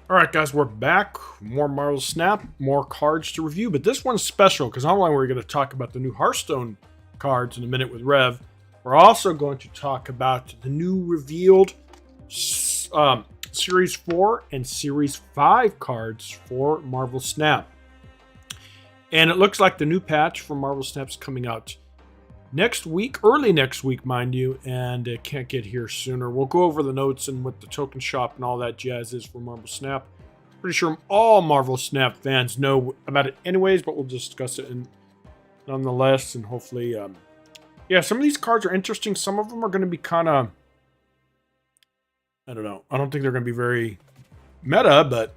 All right, guys, we're back. More Marvel Snap, more cards to review, but this one's special because not only are we going to talk about the new Hearthstone cards in a minute with Rev, we're also going to talk about the new revealed Series 4 and Series 5 cards for Marvel Snap. And it looks like the new patch for Marvel Snap's coming out next week, early next week, mind you, and it can't get here sooner. We'll go over the notes and what the token shop and all that jazz is for Marvel Snap. Pretty sure all Marvel Snap fans know about it anyways, but we'll discuss it nonetheless, and hopefully, yeah, some of these cards are interesting. Some of them are going to be kind of, I don't know. I don't think they're going to be very meta, but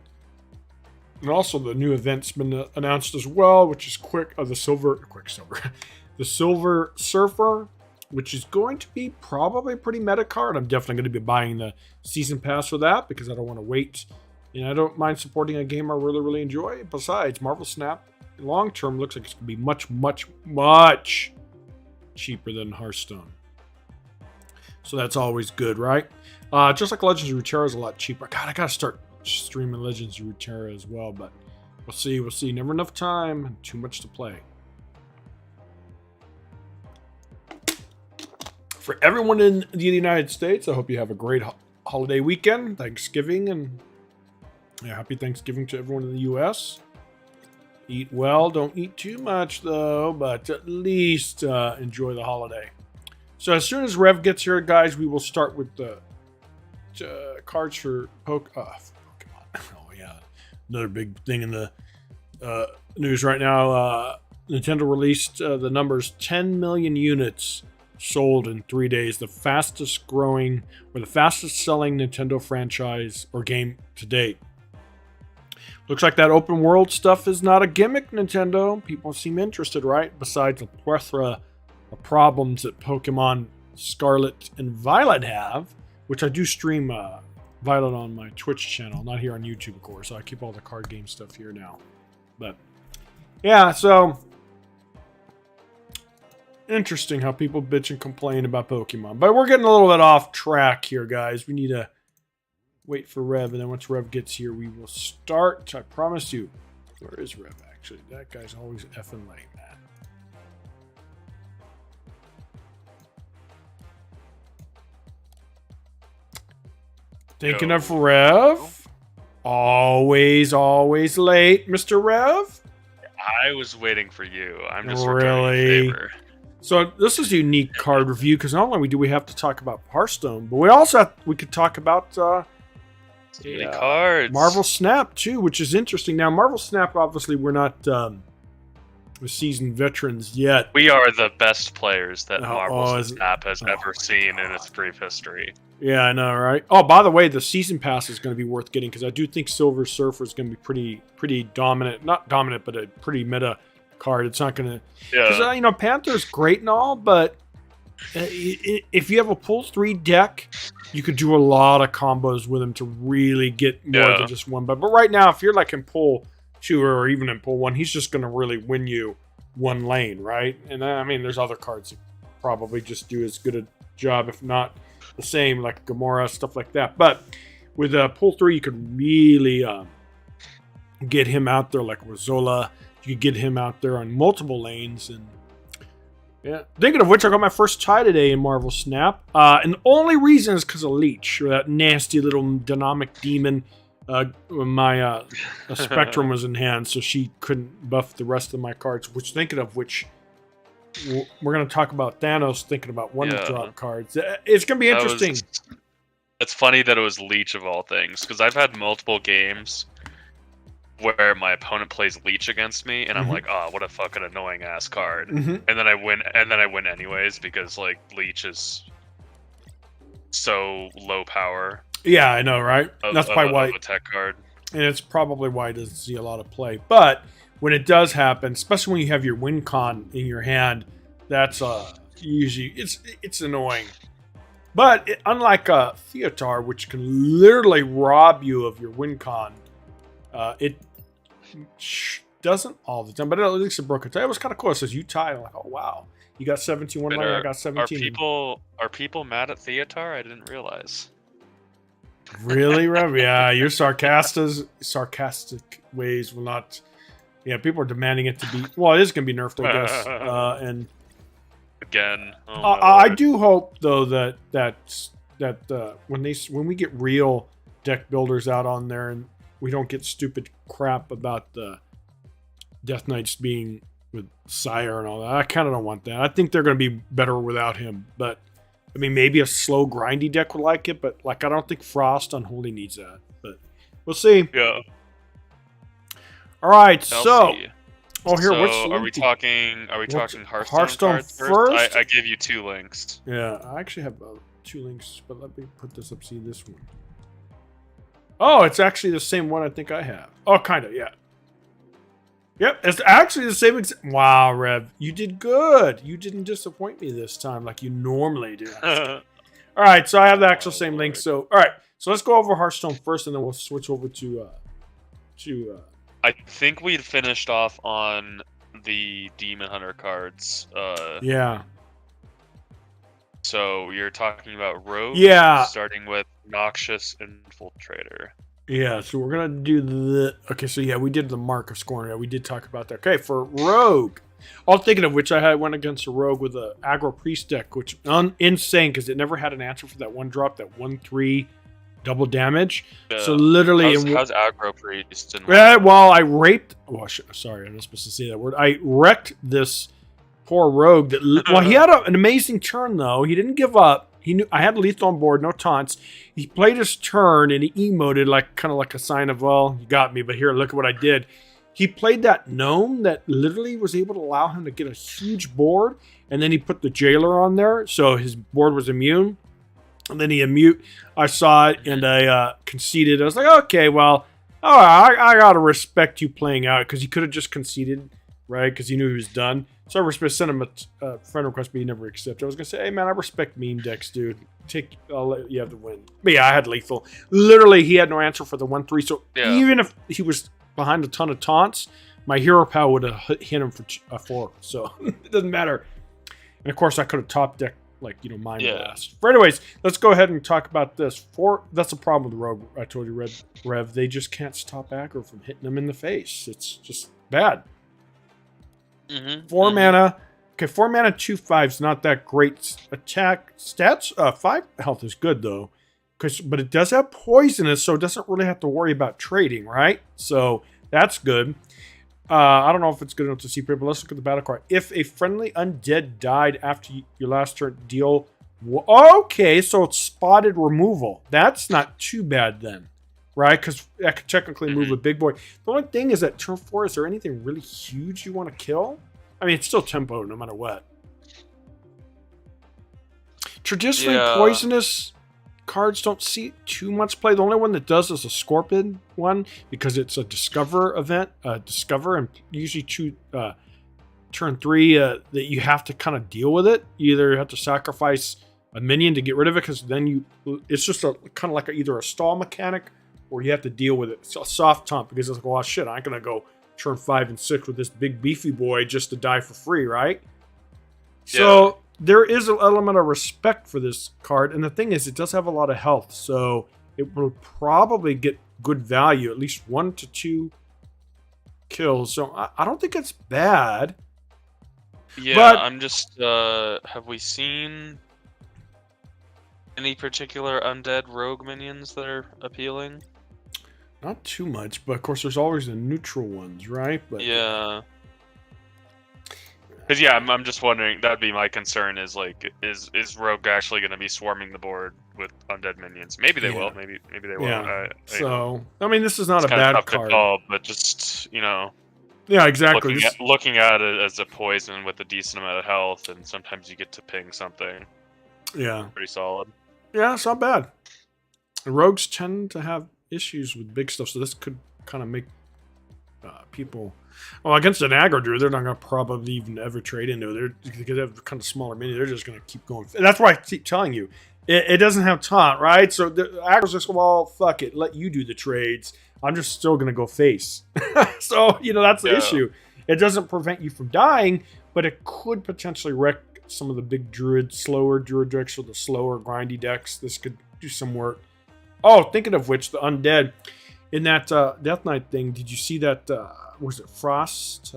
and also the new event's been announced as well, which is the Silver Surfer, which is going to be probably a pretty meta card. I'm definitely going to be buying the season pass for that because I don't want to wait. And I don't mind supporting a game I really, really enjoy. Besides, Marvel Snap, long term, looks like it's going to be much, much, much cheaper than Hearthstone. So that's always good, right? Just like Legends of Runeterra is a lot cheaper. God, I got to start streaming Legends of Runeterra as well, but we'll see. We'll see. Never enough time. Too much to play. For everyone in the United States, I hope you have a great holiday weekend, Thanksgiving, and happy Thanksgiving to everyone in the U.S. Eat well, don't eat too much though, but at least enjoy the holiday. So as soon as Rev gets here, guys, we will start with the cards for Pokemon. Oh yeah, another big thing in the news right now. Nintendo released the numbers 10 million units sold in 3 days, the fastest growing or the fastest selling Nintendo franchise or game to date. Looks like that open world stuff is not a gimmick, Nintendo. People seem interested, right? Besides a plethora of problems that Pokemon Scarlet and Violet have, which I do stream Violet on my Twitch channel, not here on YouTube, of course. So I keep all the card game stuff here now. But yeah, so interesting how people bitch and complain about Pokemon. But we're getting a little bit off track here, guys. We need to wait for Rev, and then once Rev gets here, we will start. I promise you. Where is Rev, actually? That guy's always effing late, man. Thinking of Rev. Always, always late, Mr. Rev. I was waiting for you. I'm just really. returning the favor. So this is a unique card review because not only do we have to talk about Hearthstone, but we could talk about cards. Marvel Snap too, which is interesting. Now Marvel Snap, obviously, we're not seasoned veterans yet. We are the best players that Marvel Snap has ever seen in its brief history. Yeah, I know, right? Oh, by the way, the season pass is going to be worth getting because I do think Silver Surfer is going to be pretty dominant. Not dominant, but a pretty meta card. It's not going to... Yeah. Because, Panther's great and all, but if you have a pull 3 deck, you could do a lot of combos with him to really get more than just one. But right now, if you're like in pull 2 or even in pull 1, he's just going to really win you one lane, right? And there's other cards that probably just do as good a job, if not the same, like Gamora, stuff like that. But with pull 3, you could really get him out there, like Rozola. You could get him out there on multiple lanes. And yeah, thinking of which, I got my first tie today in Marvel Snap. And the only reason is because of Leech, or that nasty little dynamic demon. My Spectrum was in hand, so she couldn't buff the rest of my cards. Which, thinking of which, we're going to talk about Thanos thinking about one-drop cards. It's going to be interesting. It's funny that it was Leech of all things, because I've had multiple games where my opponent plays Leech against me, and I'm like, oh, what a fucking annoying ass card. And then I win anyways, because like Leech is so low power. Yeah, I know, right? That's probably why a tech card. And it's probably why it doesn't see a lot of play. But when it does happen, especially when you have your win con in your hand, that's usually it's annoying. But unlike Theotar, which can literally rob you of your win con, it doesn't all the time. But at least it broke a tie. It was kind of cool. It says you tied. I'm like, oh wow, you got 17 one lane. I got 17. Are people mad at Theotar? I didn't realize. Really, Rev? Yeah, your sarcastic ways will not. Yeah, people are demanding it to be. Well, it is going to be nerfed, I guess. And Again, oh my I lord. do hope though that when we get real deck builders out on there and we don't get stupid crap about the Death Knights being with Sire and all that. I kind of don't want that. I think they're going to be better without him, but. I mean, maybe a slow, grindy deck would like it, but like I don't think Frost Unholy needs that. But we'll see. Yeah. All right, I'll so see. here. So Which are we link talking? Are we what's- talking Hearthstone, Hearthstone cards first? I gave you 2 links. Yeah, I actually have 2 links, but let me put this up. See this one. Oh, it's actually the same one I think I have. Oh, kind of, yeah. Yep, it's actually the same. Wow, Rev, you did good. You didn't disappoint me this time like you normally do. All right, so I have the actual same link. So, all right, so let's go over Hearthstone first, and then we'll switch over to. I think we'd finished off on the Demon Hunter cards. Yeah. So you're talking about Rogue. Yeah. Starting with Noxious Infiltrator. Yeah, so we're gonna do the. Okay, so yeah, we did the mark of scoring. Yeah, we did talk about that. Okay, for Rogue. All thinking of which, I went against a Rogue with a aggro priest deck, which insane because it never had an answer for that 1-drop, that 1/3 double damage. Yeah. So literally, how's aggro priest? Well, I raped. Oh, sorry, I'm not supposed to say that word. I wrecked this poor Rogue. Well, he had an amazing turn though. He didn't give up. He knew I had lethal on board, no taunts. He played his turn and he emoted kind of like a sign of, well, you got me, but here, look at what I did. He played that gnome that literally was able to allow him to get a huge board, and then he put the jailer on there, so his board was immune. And then I saw it and I conceded. I was like, okay, well, all right, I gotta respect you playing out because he could have just conceded, right? Because he knew he was done. So I sent him a friend request, but he never accepted. I was gonna say, hey man, I respect meme decks, dude. I'll let you have the win. But yeah, I had lethal. Literally, he had no answer for the 1/3. So even if he was behind a ton of taunts, my hero power would have hit him for 4. So it doesn't matter. And of course, I could have top decked Mind Blast. But anyways, let's go ahead and talk about this. That's the problem with the Rogue. I told you, Rev. They just can't stop aggro from hitting them in the face. It's just bad. 4 mana. Okay, 4 mana, 2/5 is not that great attack stats. 5 health is good though, but it does have poisonous, so it doesn't really have to worry about trading, right? So that's good. I don't know if it's good enough to see people. Let's look at the battle card. If a friendly undead died after your last turn, deal. Okay, so it's spotted removal. That's not too bad then, right? Because I could technically move a big boy. The only thing is that turn 4, is there anything really huge you want to kill? I mean, it's still tempo no matter what. Traditionally, poisonous cards don't see too much play. The only one that does is a Scorpion one because it's a Discover event. Discover, and usually turn 3 that you have to kind of deal with it. You either have to sacrifice a minion to get rid of it because then it's just kind of like either a stall mechanic or you have to deal with it. It's a soft taunt because it's like, oh shit, I ain't gonna go turn 5 and 6 with this big beefy boy just to die for free, right? Yeah. So there is an element of respect for this card, and the thing is, it does have a lot of health, so it will probably get good value, at least 1 to 2 kills. So I don't think it's bad. Yeah, but I'm just. Have we seen any particular undead rogue minions that are appealing? Not too much, but of course there's always the neutral ones, right? But yeah. Because I'm just wondering. That'd be my concern. Is Rogue actually going to be swarming the board with undead minions? Maybe they will. Maybe they won't. Yeah. I mean, this is not a bad card. Call, but just Yeah, exactly. Looking at it as a poison with a decent amount of health, and sometimes you get to ping something. Yeah. Pretty solid. Yeah, it's not bad. The rogues tend to have issues with big stuff, so this could kind of make people. Well, against an aggro druid, they're not going to probably even ever trade into it. They have kind of smaller mini. They're just going to keep going. That's why I keep telling you, it doesn't have taunt, right? So the aggro's just, well, fuck it, let you do the trades. I'm just still going to go face. So, that's the issue. It doesn't prevent you from dying, but it could potentially wreck some of the big slower druid decks, or the slower grindy decks. This could do some work. Oh, thinking of which, the undead in that Death Knight thing. Did you see that? Was it Frost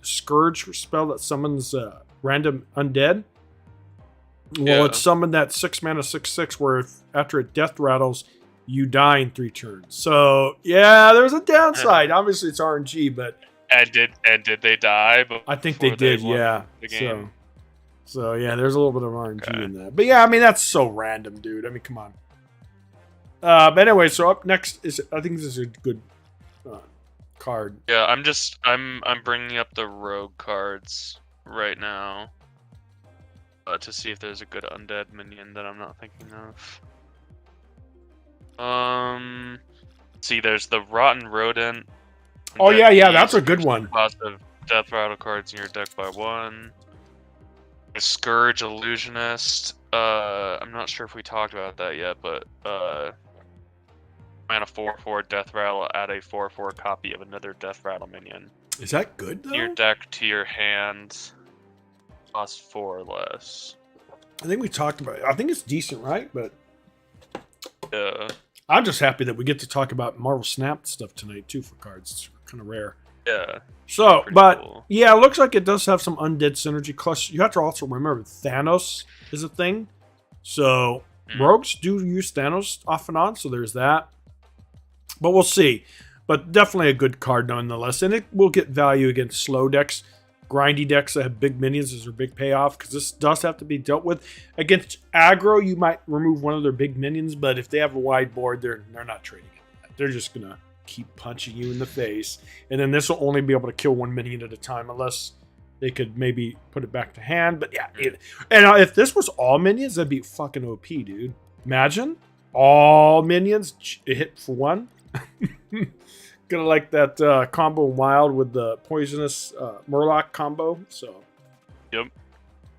Scourge spell that summons random undead? Well, it's summoned that 6-mana 6/6 where if, after it death rattles, you die in 3 turns. So yeah, there's a downside. Obviously, it's RNG, but and did they die? I think they did. Yeah. The game? So yeah, there's a little bit of RNG in that. But yeah, I mean that's so random, dude. I mean, come on. But anyway, so up next is I think this is a good card. Yeah, I'm bringing up the rogue cards right now to see if there's a good undead minion that I'm not thinking of. See, there's the rotten rodent. Oh yeah, that's a good one. Positive death rattle cards in your deck by 1. The Scourge Illusionist. I'm not sure if we talked about that yet, but mana 4/4 death rattle, add a 4/4 copy of another death rattle minion. Is that good though? Your deck to your hand, cost 4 or less. I think we talked about it. I think it's decent, right? But yeah, I'm just happy that we get to talk about Marvel Snap stuff tonight too for cards. It's kind of rare. Yeah. So, but cool. Yeah, it looks like it does have some undead synergy. Plus, you have to also remember Thanos is a thing. So rogues do use Thanos off and on. So there's that. But we'll see. But definitely a good card nonetheless. And it will get value against slow decks. Grindy decks that have big minions is their big payoff. Because this does have to be dealt with. Against aggro, you might remove one of their big minions. But if they have a wide board, they're not trading it. They're just going to keep punching you in the face. And then this will only be able to kill 1 minion at a time. Unless they could maybe put it back to hand. But yeah. If this was all minions, that'd be fucking OP, dude. Imagine. All minions hit for 1. Gonna like that combo wild with the poisonous Murloc combo. So, yep.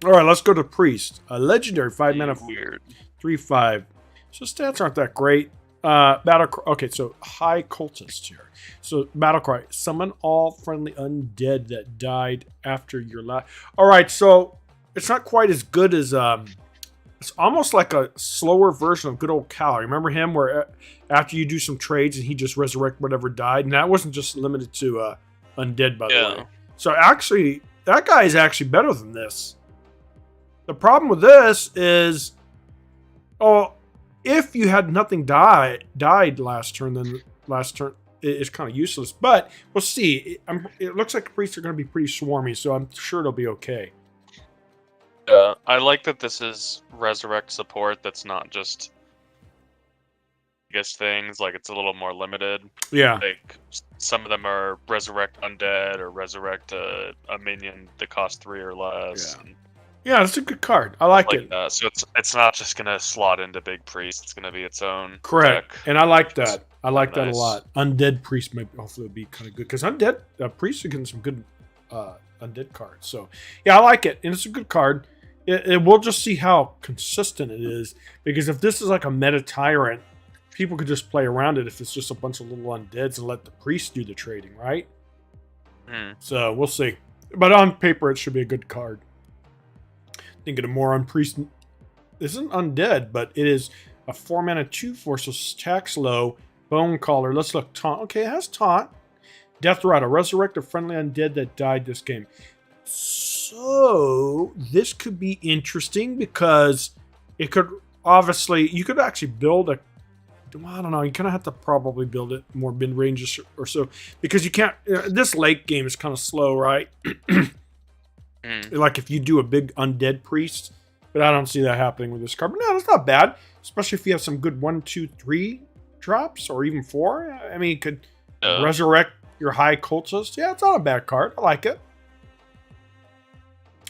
All right, let's go to Priest, a legendary 5 mana, weird 3/5. So stats aren't that great. Battle. Okay, so high cultist here. So battle cry: summon all friendly undead that died after your last. All right, so it's not quite as good as It's almost like a slower version of good old Cal. Remember him where after you do some trades and he just resurrect whatever died? And that wasn't just limited to undead, by the way. So actually, that guy is actually better than this. The problem with this is, if you had nothing died last turn, then last turn it's kind of useless. But we'll see. It looks like priests are going to be pretty swarmy, so I'm sure it'll be okay. Yeah, I like that this is resurrect support that's not just things, like it's a little more limited. Yeah. Like some of them are resurrect undead or resurrect a minion that costs 3 or less. Yeah. Yeah, it's a good card. I like it. So it's not just gonna slot into big priest, it's gonna be its own correct deck. And I like that. I like that a lot. Undead priest might hopefully be kind of good because undead priests are getting some good undead cards. So yeah, I like it, and it's a good card. We'll just see how consistent it is, because if this is like a meta tyrant, people could just play around it if it's just a bunch of little undeads and let the priest do the trading, right? So we'll see. But on paper, it should be a good card. Thinking of more on priest. This isn't undead, but it is a 4 mana 2/4, so tax low. Bone Caller. Let's look. Taunt. Okay, it has taunt. Death Rattle. Resurrect a friendly undead that died this game. So this could be interesting because it could obviously, you could actually build a, I don't know, you kind of have to probably build it more mid-range or so, because you can't, this late game is kind of slow, right? Like if you do a big undead priest, but I don't see that happening with this card. But no, it's not bad, especially if you have some good 1, 2, 3 drops or even 4. I mean, you could resurrect your high cultist. Yeah, it's not a bad card. I like it.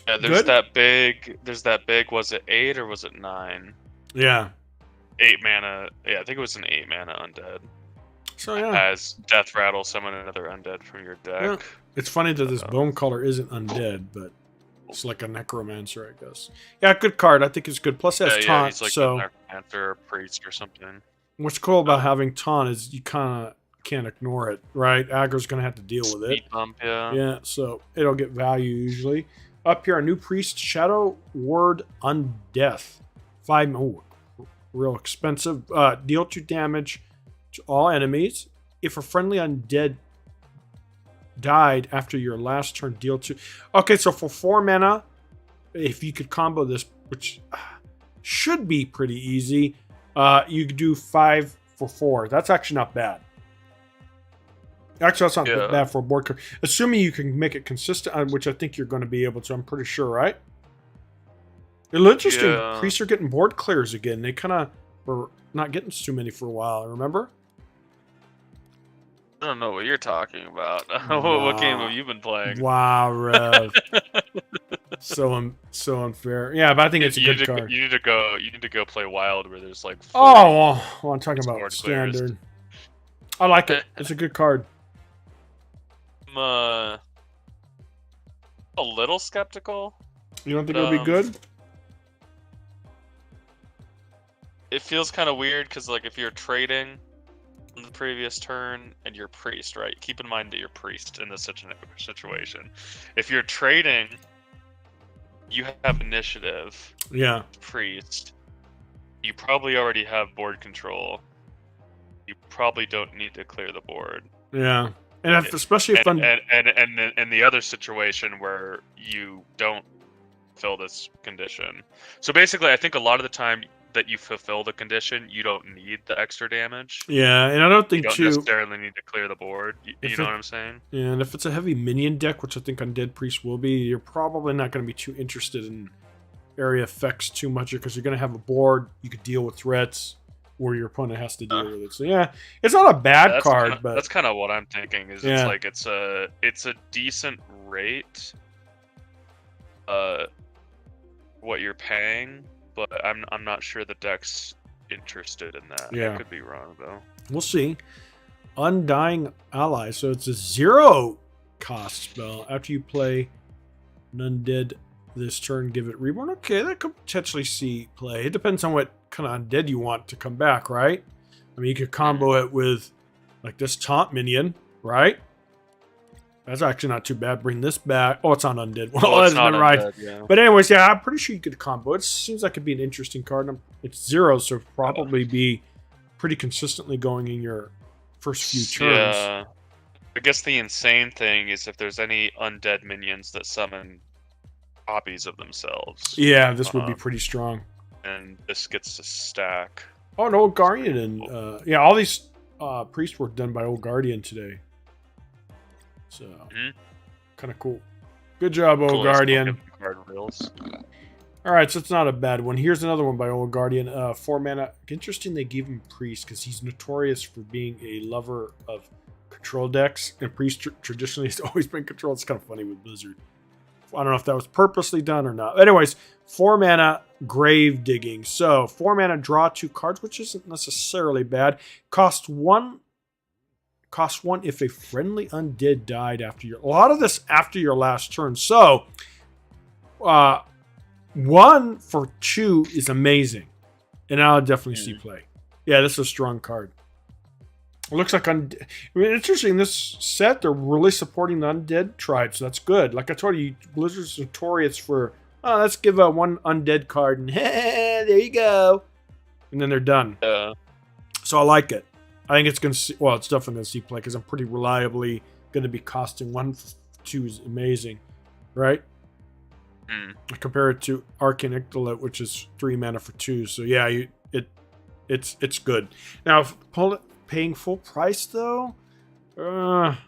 Yeah, there's that big, was it 8 or was it 9? Yeah. 8 mana. Yeah, I think it was an 8 mana undead. So yeah. As Death Rattle, summon another undead from your deck. Yeah. It's funny that this Bone Caller isn't undead, but it's like a necromancer, I guess. Yeah, good card. I think it's good. Plus it has taunt. He's like so a necromancer or priest or something. What's cool about having taunt is you kind of can't ignore it, right? Aggro's going to have to deal with it. Speed bump, yeah. Yeah, so it'll get value usually. Up here, a new priest, Shadow Ward Undeath. 5. Oh, real expensive. Deal 2 damage to all enemies. If a friendly undead died after your last turn, deal 2. Okay, so for 4 mana, if you could combo this, which should be pretty easy, you could do 5 for 4. That's actually not bad. Actually, that's not bad for a board card. Assuming you can make it consistent, which I think you're going to be able to. I'm pretty sure, right? It's interesting. Priests are getting board clears again. They kind of were not getting too many for a while. Remember? I don't know what you're talking about. What game have you been playing? Wow, Rev. so unfair. Yeah, but I think it's a good card. You need to go play Wild where there's like. Well, I'm talking about standard. I like it. It's a good card. I'm a little skeptical. You don't think it'll be good? It feels kind of weird because, like, if you're trading on the previous turn and you're priest, right? Keep in mind that you're priest in this situation. If you're trading, you have initiative. Yeah. Priest. You probably already have board control. You probably don't need to clear the board. Yeah. And especially if and the other situation where you don't fulfill this condition. So basically, I think a lot of the time that you fulfill the condition, you don't need the extra damage. Yeah, and I don't think you don't necessarily need to clear the board. You know what I'm saying? Yeah, and if it's a heavy minion deck, which I think Undead Priest will be, you're probably not going to be too interested in area effects too much because you're going to have a board. You could deal with threats where your opponent has to deal with it. So yeah, it's not a bad card, but that's kind of what I'm thinking. Is it's like it's a decent rate, what you're paying, but I'm not sure the deck's interested in that. Yeah, I could be wrong though. We'll see. Undying Ally, so it's a 0 cost spell. After you play an undead this turn, give it reborn. Okay, that could potentially see play. It depends on what kind of undead you want to come back, right? I mean, you could combo it with like this taunt minion, right? That's actually not too bad. Bring this back. Oh, it's on undead. Well, that's not right. Undead, yeah. But anyways, yeah, I'm pretty sure you could combo. It seems like it'd be an interesting card. It's 0, so probably be pretty consistently going in your first few turns. Yeah. I guess the insane thing is if there's any undead minions that summon copies of themselves. Yeah, this would be pretty strong. And this gets to stack. Oh, an Old Guardian. And yeah, all these priests were done by Old Guardian today. So, kind of cool. Good job, Old Guardian. All right, so it's not a bad one. Here's another one by Old Guardian. 4 mana. Interesting they gave him Priest because he's notorious for being a lover of control decks. And Priest traditionally has always been controlled. It's kind of funny with Blizzard. I don't know if that was purposely done or not. Anyways, 4 mana Grave Digging. So 4 mana, draw 2 cards, which isn't necessarily bad. Cost 1 if a friendly undead died after your... A lot of this after your last turn. So 1 for 2 is amazing. And I'll definitely see play. Yeah, this is a strong card. It looks like interesting. This set, they're really supporting the undead tribe, so that's good. Like I told you, Blizzard's notorious for, let's give one undead card and hey, there you go, and then they're done. Yeah. So I like it. I think it's gonna see. Well, it's definitely gonna see play because I'm pretty reliably gonna be costing 1 for 2 is amazing, right? I compare it to Arcane Ictolite, which is 3 mana for 2. So yeah, it's good. Now, if paying full price though,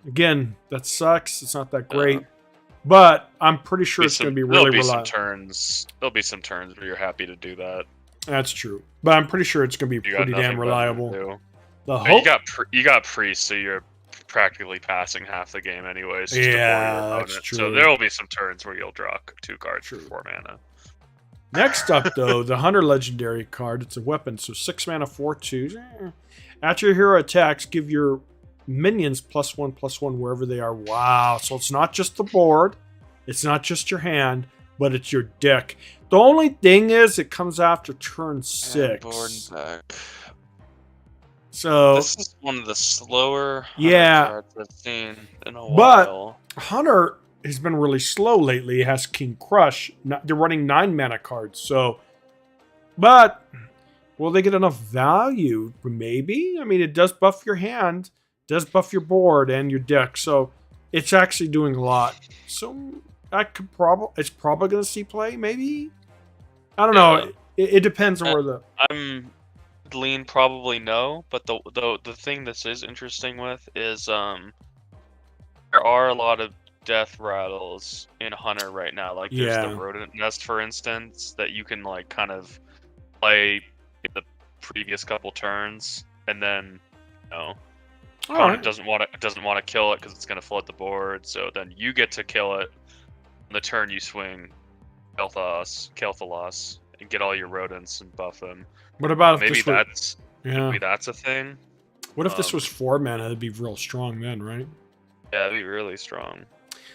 again, that sucks. It's not that great, but I'm pretty sure it's going to be really reliable. There'll be some turns where you're happy to do that. That's true, but I'm pretty sure it's going to be pretty damn reliable. You got Priest, so you're practically passing half the game anyways. Yeah, that's true. So there will be some turns where you'll draw 2 cards for 4 mana. Next up, though, the Hunter Legendary card. It's a weapon, so 6 mana, 4/2. After your hero attacks, give your minions +1/+1 wherever they are. Wow. So it's not just the board. It's not just your hand, but it's your deck. The only thing is it comes after turn 6. Board and back. So this is one of the slower cards I've seen in a while. But Hunter has been really slow lately. It has King Crush. They're running 9 mana cards. So, but Will they get enough value? Maybe. I mean, it does buff your hand, does buff your board and your deck, so it's actually doing a lot. So it's probably going to see play. Maybe. I don't know. It depends on where the. I'm lean probably no, but the thing this is interesting with is there are a lot of death rattles in Hunter right now. Like there's the rodent nest, for instance, that you can like kind of play in the previous couple turns, and then opponent doesn't want to kill it because it's going to flood the board. So then you get to kill it on the turn you swing Kel'Thalos, and get all your rodents and buff them. What about maybe that's a thing? What if this was 4 mana? That'd be real strong then, right? Yeah, that'd be really strong.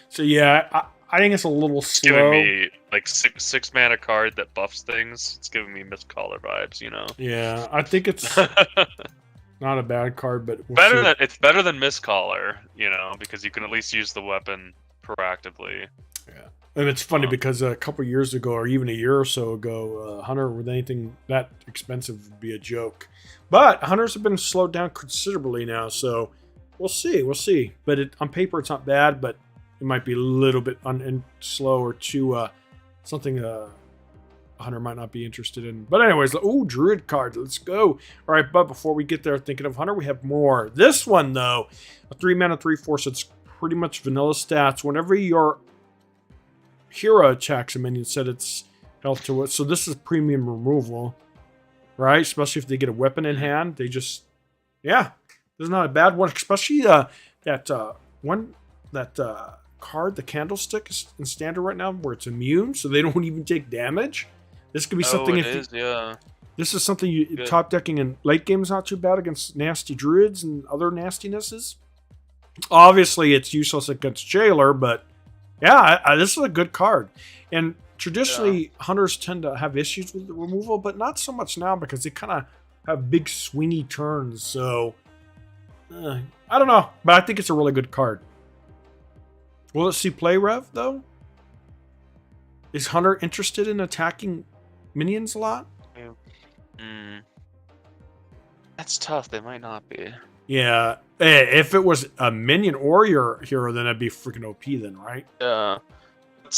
So yeah, I think it's a little slow. Giving me like six mana card that buffs things. It's giving me Mistcaller vibes, you know. Yeah, I think it's not a bad card, but it's better than Mistcaller, you know, because you can at least use the weapon proactively. Yeah, and it's funny because a couple years ago, or even a year or so ago, Hunter with anything that expensive would be a joke. But Hunters have been slowed down considerably now, so we'll see. But on paper, it's not bad, but it might be a little bit slow or too something Hunter might not be interested in. But anyways, Druid card. Let's go. All right, but before we get there, thinking of Hunter, we have more. This one, though, a 3 mana, 3/4, so it's pretty much vanilla stats. Whenever your hero attacks a minion, set its health to it. So this is premium removal, right? Especially if they get a weapon in hand. They just, this is not a bad one. Especially that card, the Candlestick, is in standard right now, where it's immune, so they don't even take damage. This could be something. This is something you top decking in late game is not too bad against nasty druids and other nastinesses. Obviously, it's useless against Jailer, but this is a good card. And traditionally, Hunters tend to have issues with the removal, but not so much now because they kind of have big swingy turns. So I don't know, but I think it's a really good card. Will it see play, Rev, though? Is Hunter interested in attacking minions a lot? That's tough. They might not be. Yeah. If it was a minion or your hero, then that'd be freaking OP then, right? Yeah.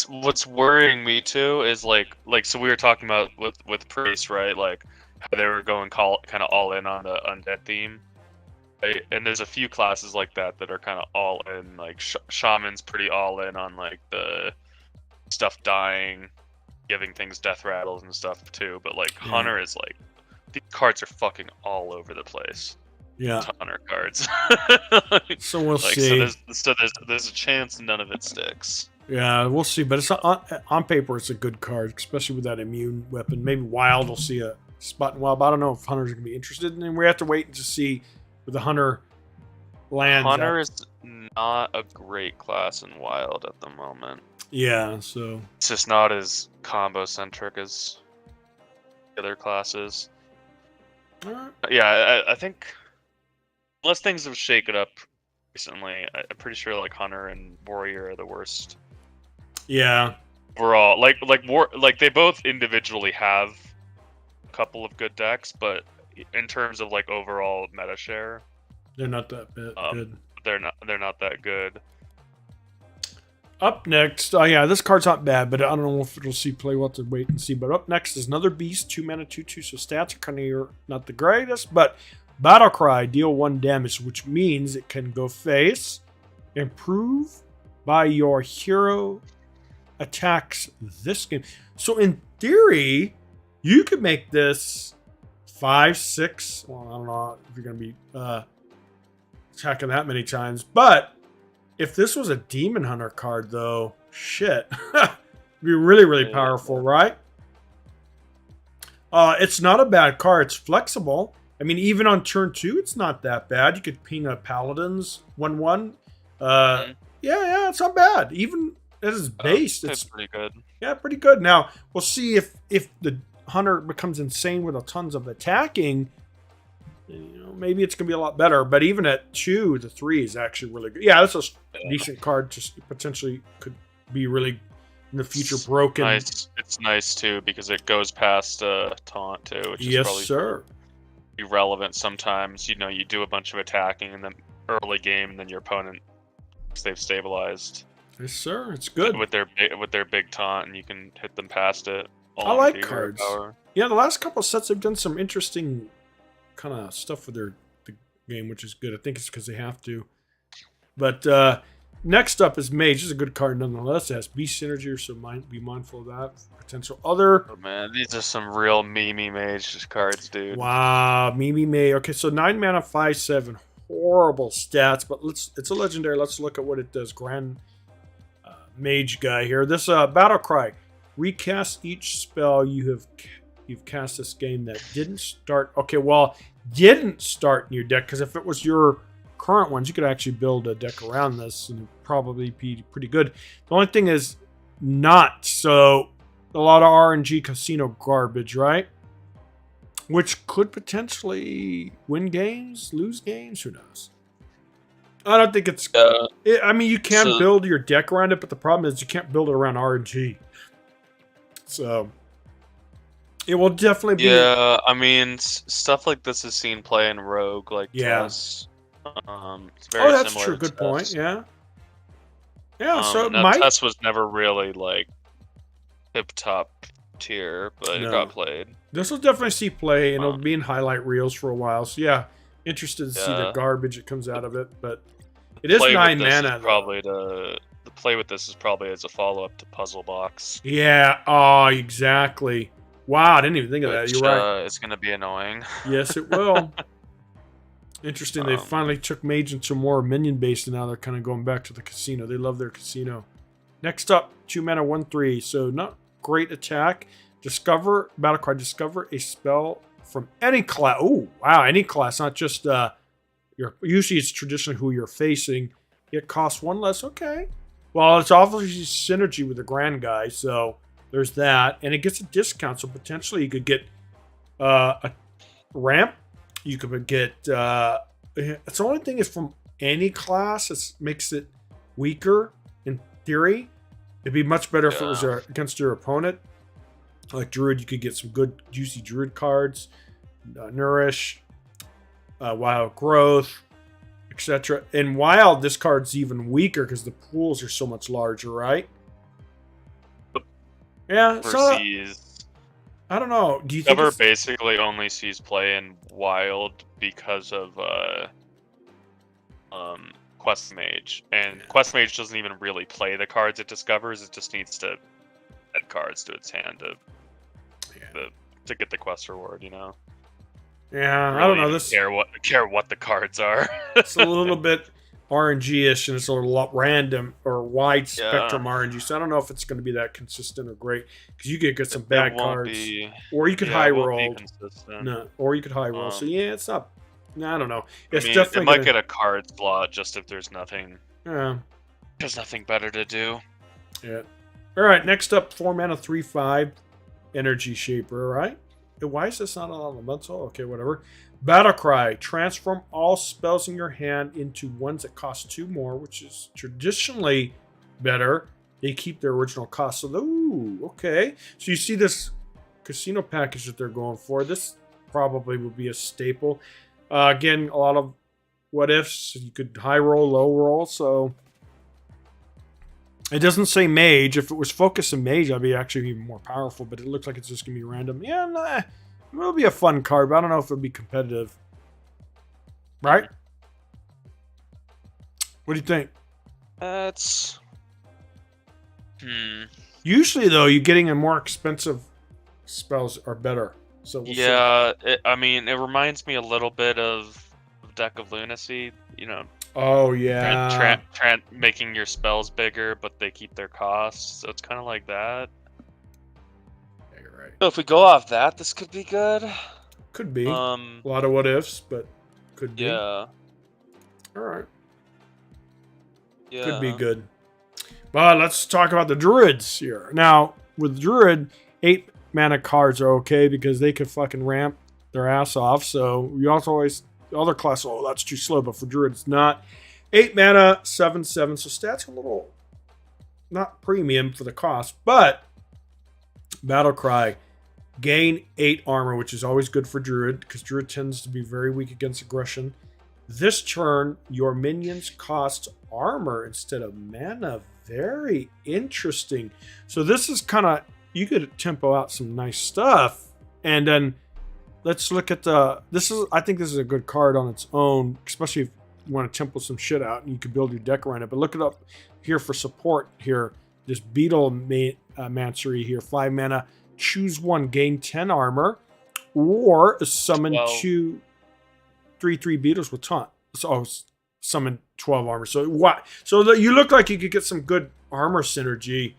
What's worrying me, too, is like so we were talking about with Priest, right? Like, how they were going kind of all in on the undead theme. And there's a few classes like that are kind of all in. Like Shaman's pretty all in on like the stuff dying, giving things death rattles and stuff too. But like Hunter is like, these cards are fucking all over the place. Yeah, Hunter cards. So we'll see. So there's a chance none of it sticks. Yeah, we'll see. But it's on paper, it's a good card, especially with that immune weapon. Maybe Wild will see a spot in Wild, but I don't know if Hunter's gonna be interested. And we have to wait to see. With the Hunter lands. Hunter is not a great class in Wild at the moment. Yeah, so it's just not as combo centric as the other classes. Yeah, I think unless things have shaken up recently, I'm pretty sure like Hunter and Warrior are the worst. Yeah. Overall, like they both individually have a couple of good decks, but in terms of like overall meta share, they're not that good. They're not that good. Up next, this card's not bad, but I don't know if it'll see play. We'll have to wait and see. But up next is another beast, 2 mana, 2/2. So stats are kind of not the greatest, but Battle Cry, deal 1 damage, which means it can go face. Improve by your hero attacks this game. So in theory, you could make this 5, 6. Well, I don't know if you're going to be attacking that many times. But if this was a Demon Hunter card, though, shit. It'd be really, really powerful, right? It's not a bad card. It's flexible. I mean, even on turn 2, it's not that bad. You could ping a Paladins 1/1. Yeah, it's not bad. Even as it's based, it's pretty good. Yeah, pretty good. Now, we'll see if the Hunter becomes insane with a tons of attacking, maybe it's going to be a lot better. But even at 2, the 3 is actually really good. Yeah, that's a decent card. Just potentially could be really in the future broken. Nice. It's nice too because it goes past taunt too, which is probably sir. be relevant sometimes. You know, you do a bunch of attacking in the early game, and then your opponent, they've stabilized. Yes, sir. It's good with their big taunt, and you can hit them past it. I like cards. Yeah, the last couple of sets they've done some interesting kind of stuff with the game, which is good. I think it's because they have to. But next up is Mage. This is a good card nonetheless. It has Beast Synergy, so be mindful of that. Potential other. Oh man, these are some real Mimi Mage cards, dude. Wow, Mimi Mage. Okay, so 9 mana, 5/7. Horrible stats, but it's a legendary. Let's look at what it does. Grand Mage guy here. This Battle Cry. Recast each spell you've cast this game that didn't start. Okay, well, didn't start in your deck, because if it was your current ones, you could actually build a deck around this and it'd probably be pretty good. The only thing is not. So a lot of RNG casino garbage, right? Which could potentially win games, lose games, who knows? I don't think it's... I mean, you can build your deck around it, but the problem is you can't build it around RNG. So, it will definitely be... Yeah, I mean, stuff like this is seen play in Rogue, like Tess. It's very that's similar true. to Good Tess. point, yeah. Yeah, so now Mike... Tess was never really, like, tip-top tier, but it got played. This will definitely see play, and it'll be in highlight reels for a while. So, yeah, interested to see the garbage that comes out of it, but it is 9 mana. Probably the play with this is probably as a follow-up to Puzzle Box. Yeah, oh, exactly. Wow, I didn't even think of that. You're right. It's going to be annoying. Yes, it will. Interesting. They finally took Mage into more minion-based, and now they're kind of going back to the casino. They love their casino. Next up, 2 mana, 1/3. So, not great attack. Discover, Battlecry, discover a spell from any class. Oh, wow, any class, not just usually it's traditionally who you're facing. It costs 1 less. Okay. Well, it's obviously synergy with the Grand Guy, so there's that. And it gets a discount, so potentially you could get a ramp. You could get... it's the only thing is from any class, it makes it weaker in theory. It'd be much better if it was against your opponent. Like Druid, you could get some good, juicy Druid cards. Nourish, Wild Growth, etc. In Wild, this card's even weaker because the pools are so much larger, right? Yeah, so... I don't know. Do you think Discover basically only sees play in Wild because of Quest Mage. And Quest Mage doesn't even really play the cards it discovers, it just needs to add cards to its hand to get the quest reward, you know? Yeah, really I don't know. Care what the cards are. It's a little bit RNG-ish, and it's a lot random or wide spectrum RNG. So I don't know if it's going to be that consistent or great, because you could get some bad cards, or you could high roll. No, or you could high roll. So yeah, it's not. I don't know. It's definitely it might get a card slot just if there's nothing. Yeah. There's nothing better to do. Yeah. All right. Next up, 4 mana, 3/5, Energy Shaper. All right. Why is this not an elemental? Okay, whatever. Battlecry. Transform all spells in your hand into ones that cost 2 more, which is traditionally better. They keep their original cost. So, ooh, okay. So you see this casino package that they're going for. This probably would be a staple. Again, a lot of what ifs. You could high roll, low roll. So it doesn't say Mage. If it was focus and Mage, I'd be actually even more powerful. But it looks like it's just gonna be random. Yeah, nah. It'll be a fun card, but I don't know if it'll be competitive. Right? What do you think? That's... Usually, though, you're getting a more expensive spells are better. So we'll see. I mean, it reminds me a little bit of Deck of Lunacy, you know. Oh, yeah. Making your spells bigger, but they keep their costs. So it's kind of like that. Yeah, you're right. So if we go off that, this could be good. Could be. A lot of what ifs, but could be. Yeah. All right. Yeah. Could be good. But let's talk about the Druids here. Now, with Druid, 8 mana cards are okay because they could fucking ramp their ass off. So you also always... Other class, oh, that's too slow, but for Druid, it's not. 8 mana, 7/7. So stats are a little not premium for the cost, but Battlecry, gain 8 armor, which is always good for Druid, because Druid tends to be very weak against aggression. This turn, your minions cost armor instead of mana. Very interesting. So this is kind of, you could tempo out some nice stuff. And then let's look at I think this is a good card on its own, especially if you want to tempo some shit out and you can build your deck around it. But look it up here for support here. This Beetle Mancery here, 5 mana, choose 1, gain 10 armor, or summon 2 3/3 beetles with taunt. So summon 12 armor. So what? So you look like you could get some good armor synergy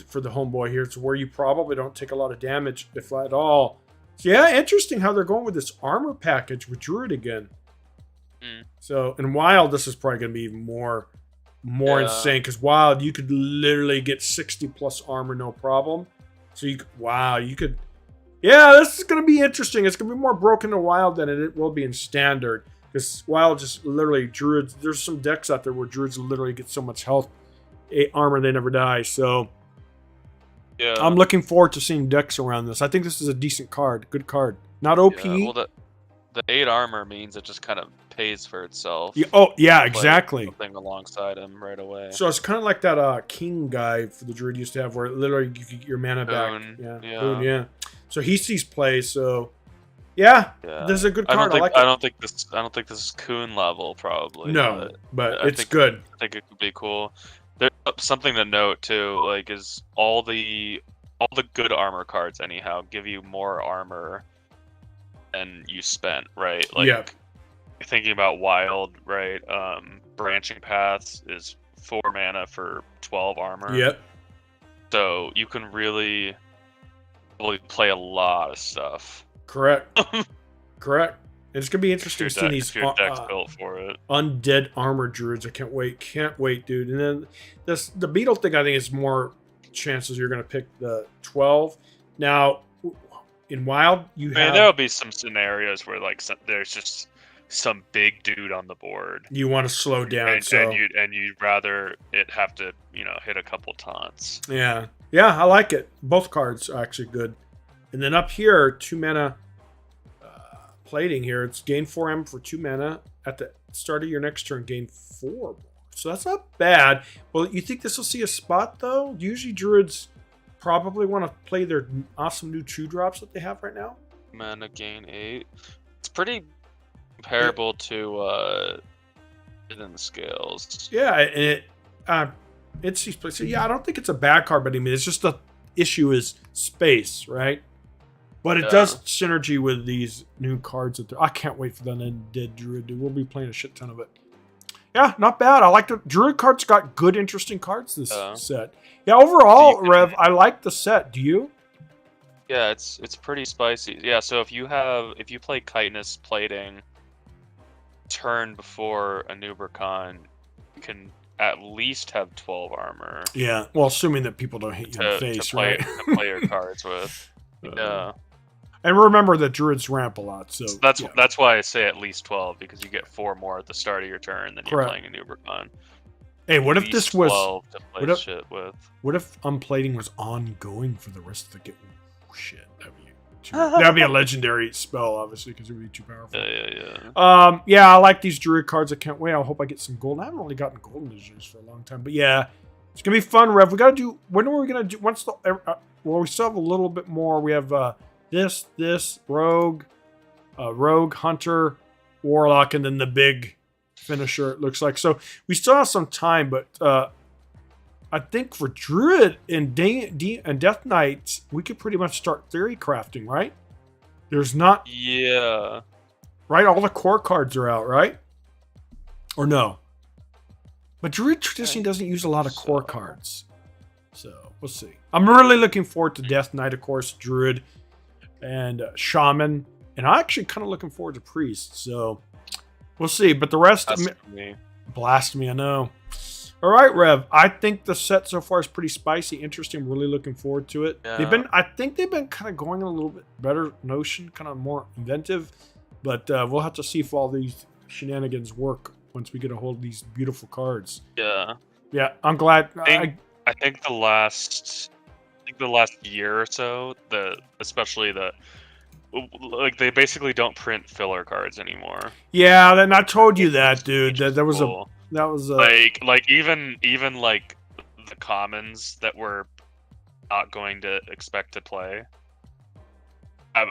for the homeboy here. It's where you probably don't take a lot of damage, if at all. So yeah, interesting how they're going with this armor package with Druid again. So in Wild, this is probably going to be even more insane, because Wild, you could literally get 60 plus armor, no problem. So you could. Yeah, this is going to be interesting. It's going to be more broken in Wild than it will be in Standard. Because Wild just literally, Druids, there's some decks out there where Druids literally get so much health, armor, they never die. So yeah, I'm looking forward to seeing decks around this. I think this is a decent card. Good card. Not OP. Yeah, well, the 8 armor means it just kind of pays for itself. Yeah, exactly. Something alongside him right away. So it's kind of like that King guy for the Druid used to have, where literally you could get your mana back. Boon, yeah. So he sees play. So yeah, this is a good card. I don't think this is Coon level probably. No, but it's good. I think it could be cool. There's something to note too, like, is all the good armor cards anyhow give you more armor than you spent, right? Like, thinking about Wild, right? Branching Paths is 4 mana for 12 armor. Yep. So you can really play a lot of stuff. Correct. Correct. And it's gonna be interesting seeing these deck's built for it. Undead armor Druids. I can't wait, dude. And then the Beetle thing, I think, is more chances you're gonna pick the 12. Now in Wild, there'll be some scenarios where there's just some big dude on the board. You want to slow down, and you'd rather it have to hit a couple taunts. Yeah, I like it. Both cards are actually good. And then up here, 2 mana plating here. It's gain 4 M for 2 mana. At the start of your next turn, gain 4 more. So that's not bad. Well, you think this will see a spot though? Usually Druids probably want to play their awesome new 2-drops that they have right now. Mana gain 8. It's pretty comparable to Hidden Scales. Yeah, and it sees play. So yeah, I don't think it's a bad card, but I mean, it's just the issue is space, right? But it does synergy with these new cards that I can't wait for the Undead Druid. Dude. We'll be playing a shit ton of it. Yeah, not bad. I like the Druid cards. Got good, interesting cards this set. Yeah, overall, Rev, I like the set. Do you? Yeah, it's pretty spicy. Yeah, so if you play Chitinous Plating turn before a Nubercon, you can at least have 12 armor. Yeah, well, assuming that people don't hit you in the face, right? To play your cards with. Yeah. And remember that Druids ramp a lot, so that's why I say at least 12, because you get 4 more at the start of your turn than you're playing a Nubercon. Hey, what if this was? What if Unplating was ongoing for the rest of the game? Oh, shit, that'd be a legendary spell, obviously, because it would be too powerful. Yeah. I like these Druid cards. I can't wait. I hope I get some gold. I haven't really gotten golden Druids for a long time, but yeah, it's gonna be fun, Rev. We gotta do. When are we gonna do? Once the well, we still have a little bit more. We have this rogue, hunter, warlock, and then the big finisher. It looks like so. We still have some time, but I think for Druid and Death Knight, we could pretty much start theory crafting, right? There's not. Yeah. Right, all the core cards are out, right? Or no? But Druid traditionally doesn't use a lot of core cards, so we'll see. I'm really looking forward to Death Knight, of course, Druid, and Shaman, and I'm actually kind of looking forward to Priest. So we'll see. But the rest, Blasphemy, I know. All right, Rev. I think the set so far is pretty spicy, interesting. I'm really looking forward to it. Yeah. I think they've been kind of going a little bit better notion, kind of more inventive. But we'll have to see if all these shenanigans work once we get a hold of these beautiful cards. Yeah. Yeah, I'm glad. I I think the last year or so, especially like they basically don't print filler cards anymore. Yeah, then I told you that, Which dude. is That was cool. a Like even like the commons that we're not going to expect to play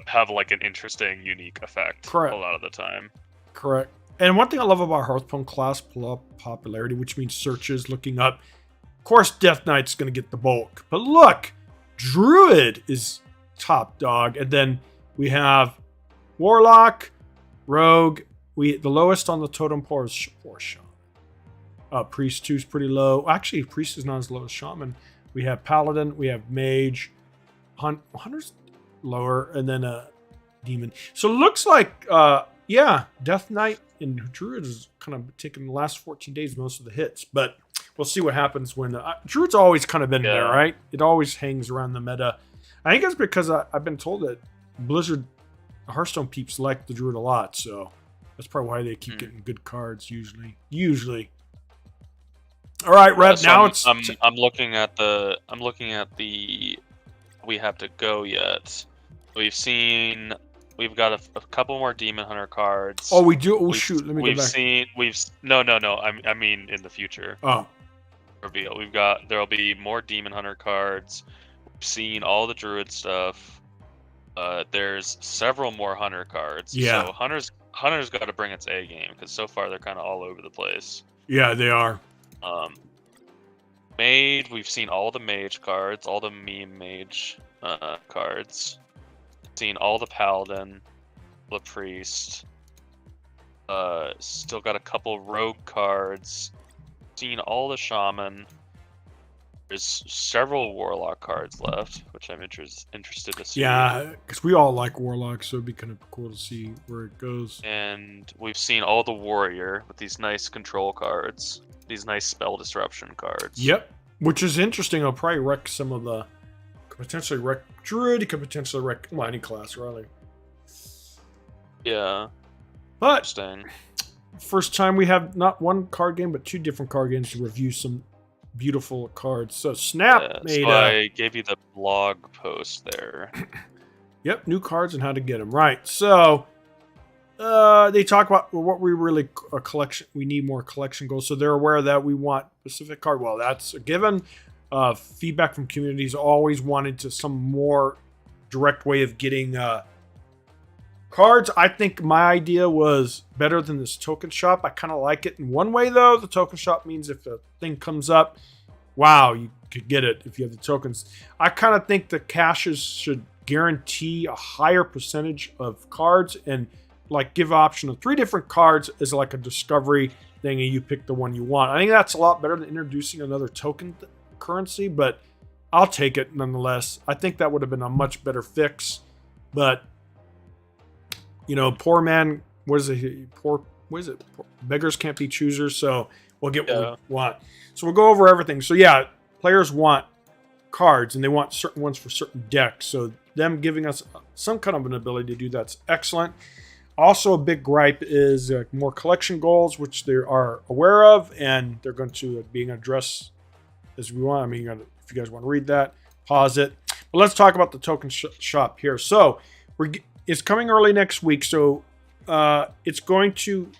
have like an interesting, unique effect correct. a lot of the time. Correct. And one thing I love about Hearthstone class popularity, which means searches, looking up. Of course, Death Knight's going to get the bulk. But look, Druid is top dog. And then we have Warlock, Rogue. The lowest on the totem pole is Shaman. Priest 2 is pretty low. Actually, Priest is not as low as Shaman. We have Paladin. We have Mage. Hunter's lower. And then Demon. So it looks like... yeah, Death Knight and Druid is kind of taking the last 14 days most of the hits, but we'll see what happens when Druid's always kind of been there, right? It always hangs around the meta. I think it's because I've been told that Blizzard Hearthstone peeps like the Druid a lot, so that's probably why they keep getting good cards usually. All right, Rev. So now I'm looking at the we have to go yet. We've got a couple more Demon Hunter cards. Oh, we do. Oh, shoot. Let me go back. No. I mean, in the future. Oh. Reveal. There'll be more Demon Hunter cards. We've seen all the Druid stuff. There's several more Hunter cards. Yeah. So Hunter's got to bring its A game because so far they're kind of all over the place. Yeah, they are. Mage. We've seen all the Mage cards, all the meme Mage cards. Seen all the Paladin, the Priest. Still got a couple Rogue cards. Seen all the Shaman. There's several Warlock cards left, which I'm interested to see. Yeah, because we all like Warlock, so it'd be kind of cool to see where it goes. And we've seen all the Warrior with these nice control cards, these nice spell disruption cards. Yep, which is interesting. I'll probably wreck some of the... Potentially wreck Druid, you could potentially wreck any class, really. Yeah. But interesting. First time we have not one card game, but two different card games to review some beautiful cards. So Snap made... So I gave you the blog post there. Yep, new cards and how to get them. Right, so they talk about what we really... a collection. We need more collection goals, so they're aware that we want specific card. Well, that's a given. Feedback from communities always wanted to some more direct way of getting cards. I think my idea was better than this token shop. I kind of like it in one way, though. The token shop means if the thing comes up, wow, you could get it if you have the tokens. I kind of think the caches should guarantee a higher percentage of cards and like give option of 3 different cards as like a discovery thing, and you pick the one you want. I think that's a lot better than introducing another token currency, but I'll take it nonetheless. I think that would have been a much better fix, but poor man, beggars can't be choosers, so we'll get what we want. So we'll go over everything. So yeah, players want cards and they want certain ones for certain decks, so them giving us some kind of an ability to do that's excellent. Also, a big gripe is more collection goals, which they are aware of, and they're going to being addressed as we want. I mean, if you guys want to read that, pause it. But let's talk about the token shop here. So it's coming early next week. So it's going to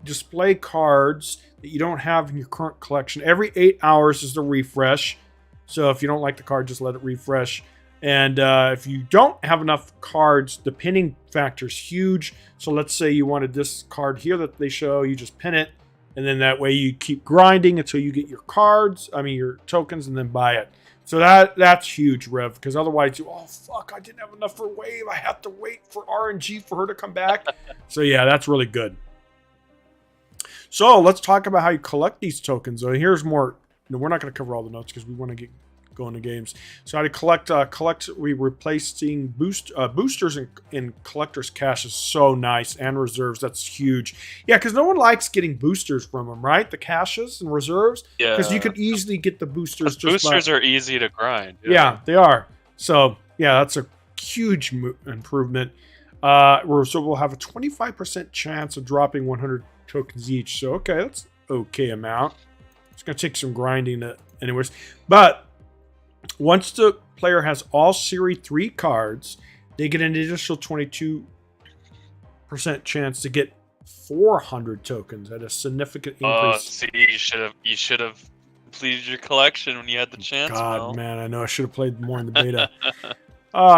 display cards that you don't have in your current collection. Every 8 hours is the refresh. So if you don't like the card, just let it refresh. And if you don't have enough cards, the pinning factor is huge. So let's say you wanted this card here that they show, you just pin it. And then that way you keep grinding until you get your your tokens, and then buy it. So that's huge, Rev, because otherwise I didn't have enough for Wave. I have to wait for RNG for her to come back. So yeah, that's really good. So let's talk about how you collect these tokens. So here's more. We're not going to cover all the notes because we want to get going to games. So how to collect, we replacing boosters in collector's cache is so nice, and reserves, that's huge. Yeah, because no one likes getting boosters from them, right? The caches and reserves. Yeah. Because you could easily get the boosters. Boosters are easy to grind. Yeah, they are. So yeah, that's a huge improvement. So we'll have a 25% chance of dropping 100 tokens each. So okay, that's okay amount. It's going to take some grinding anyways. But once the player has all Series 3 cards, they get an additional 22% chance to get 400 tokens at a significant increase. See, you should have completed your collection when you had the chance. God, man, I know I should have played more in the beta.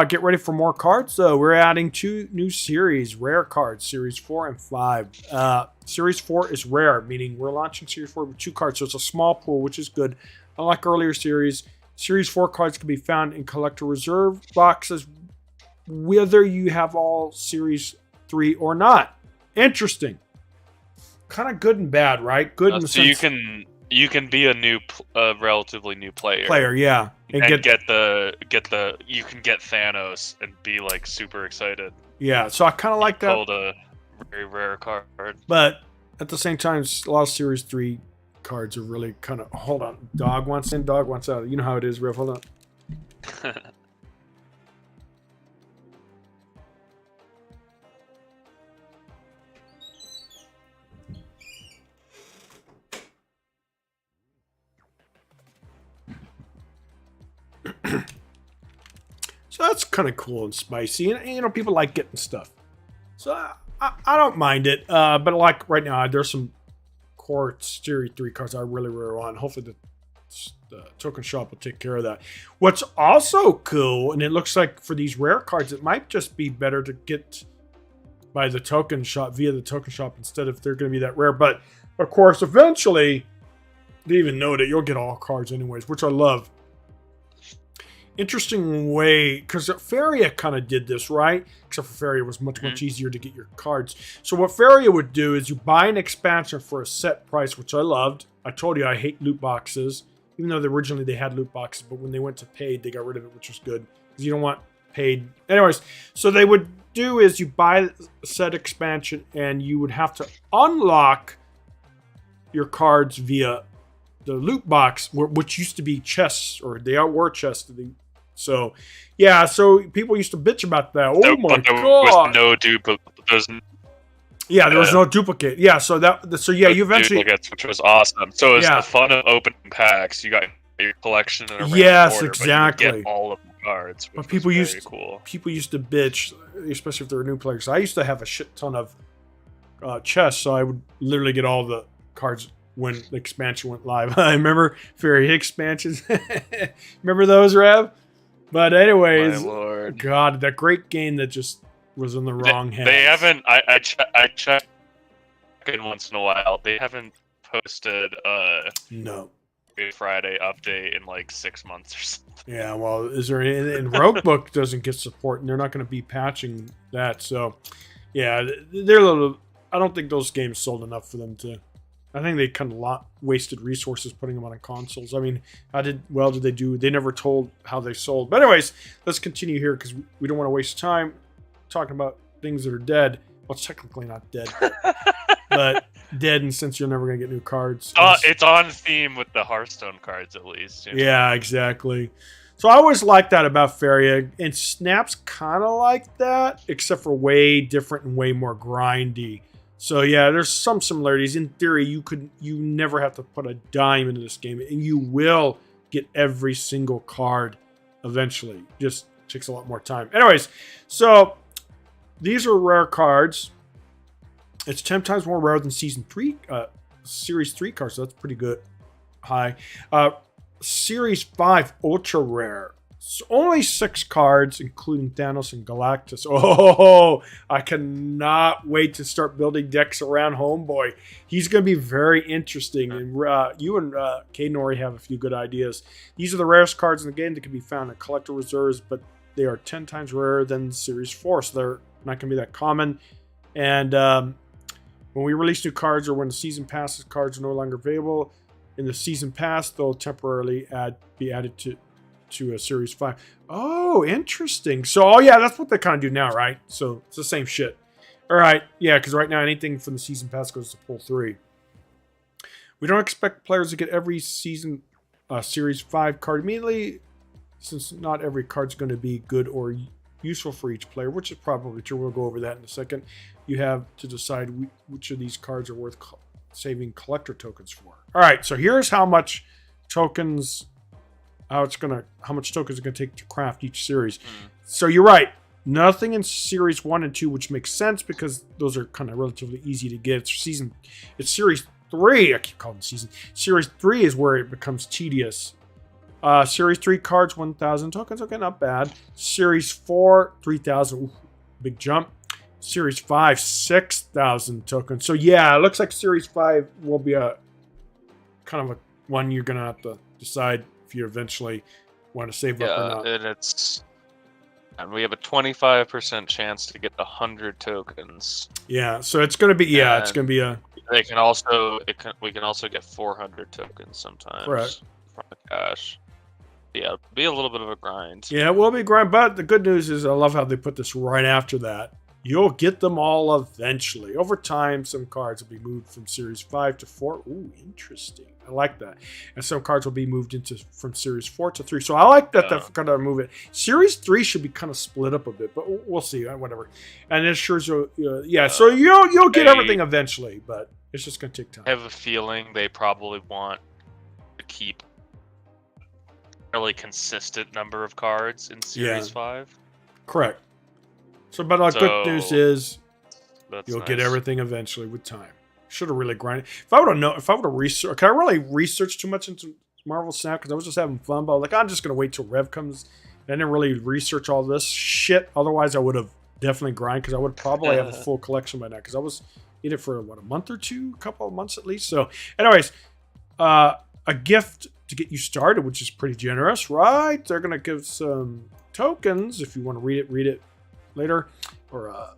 Get ready for more cards, though. We're adding 2 new series, rare cards, Series 4 and 5. Series 4 is rare, meaning we're launching Series 4 with 2 cards, so it's a small pool, which is good. Unlike earlier series, Series 4 cards can be found in collector reserve boxes, whether you have all Series 3 or not. Interesting. Kind of good and bad, right? Good in the sense... You can be a relatively new player. Yeah, and get the you can get Thanos and be like super excited. Yeah, so I kind of like that. Pulled a very rare card, but at the same time, a lot of Series 3 cards are really kind of... Hold on, dog wants in, dog wants out. You know how it is, Rev. Hold on. So that's kind of cool and spicy, and you know, people like getting stuff, so I don't mind it. But like right now, there's some core Series 3 cards I really want. Hopefully the token shop will take care of that. What's also cool, and it looks like for these rare cards, it might just be better to get by the token shop via the token shop instead if they're going to be that rare. But of course, eventually, they even know that you'll get all cards anyways, which I love. Interesting way, because Faria kind of did this, right? Except for Faria was much easier to get your cards. So what Faria would do is you buy an expansion for a set price, which I loved. I told you I hate loot boxes, even though originally they had loot boxes, but when they went to paid, they got rid of it, which was good, because you don't want paid. Anyways, so they would do is you buy a set expansion, and you would have to unlock your cards via the loot box, which used to be chests, or they were chests. So, yeah, so people used to bitch about that. Oh my god! Was no duplicate. There was no duplicate. Yeah, so you eventually duplicates, which was awesome. So it's the fun of opening packs. You got your collection in a yes, order, exactly. But you get all of the cards. But people used to bitch, especially if they were new players. I used to have a shit ton of chests, so I would literally get all the cards when the expansion went live. I remember Fairy expansions. Remember those, Rev? But anyways, my Lord. God, that great game that just was in the wrong hands. They haven't. I check in once in a while. They haven't posted no Good Friday update in like 6 months or something. Yeah, well, is there any? And Roguebook doesn't get support, and they're not going to be patching that. So, yeah, they're a little. I don't think those games sold enough for them to. I think they kind of wasted resources putting them on consoles. I mean, did they do? They never told how they sold. But anyways, let's continue here because we don't want to waste time talking about things that are dead. Well, it's technically not dead, but dead in the sense you're never going to get new cards. It's on theme with the Hearthstone cards, at least. You know? Yeah, exactly. So I always liked that about Faria, and Snap's kind of like that, except for way different and way more grindy. So yeah, there's some similarities. In theory, you never have to put a dime into this game, and you will get every single card eventually. Just takes a lot more time. Anyways, so these are rare cards. It's 10 times more rare than Series 3 cards, so that's pretty good. High. Series 5 ultra rare. It's only 6 cards, including Thanos and Galactus. Oh, I cannot wait to start building decks around Homeboy. He's going to be very interesting. And you and K-Nori have a few good ideas. These are the rarest cards in the game that can be found in collector reserves, but they are 10 times rarer than Series 4, so they're not going to be that common. And when we release new cards or when the season passes, cards are no longer available. In the season pass, they'll temporarily be added to a Series 5. Oh, interesting. So, yeah, that's what they kind of do now, right? So, it's the same shit. All right. Yeah, because right now, anything from the Season Pass goes to Pool 3. We don't expect players to get every Season Series 5 card immediately, since not every card's going to be good or useful for each player, which is probably true. We'll go over that in a second. You have to decide which of these cards are worth saving collector tokens for. All right, so here's how much tokens, how much tokens it's gonna take to craft each series. So you're right. Nothing in series 1 and 2, which makes sense because those are kind of relatively easy to get. It's series 3. I keep calling it season. Series 3 is where it becomes tedious. Series 3 cards, 1,000 tokens. Okay, not bad. Series 4, 3,000. Big jump. Series 5, 6,000 tokens. So yeah, it looks like Series 5 will be a kind of a one you're gonna have to decide if you eventually want to save up or not. And we have a 25% chance to get 100 tokens. Yeah, so it's gonna be it's gonna be a. We can also get 400 tokens sometimes. Right. From the cash. Yeah, it'll be a little bit of a grind. Yeah, it will be a grind, but the good news is I love how they put this right after that. You'll get them all eventually. Over time, some cards will be moved from Series 5 to 4. Ooh, interesting. I like that. And some cards will be moved from Series 4 to 3. So I like that they're kind of move it. Series 3 should be kind of split up a bit, but we'll see. Whatever. And it sure so you'll get everything eventually, but it's just going to take time. I have a feeling they probably want to keep a really consistent number of cards in Series 5. Correct. So, but the good news is you'll get everything eventually with time. Should have really grinded. If I would have researched, I really researched too much into Marvel Snap because I was just having fun. But I was like, I'm just gonna wait till Rev comes. I didn't really research all this shit. Otherwise, I would have definitely grind because I would probably have a full collection by now. Because I was in it for a month or two, a couple of months at least. So, anyways, a gift to get you started, which is pretty generous, right? They're gonna give some tokens if you want to read it later, or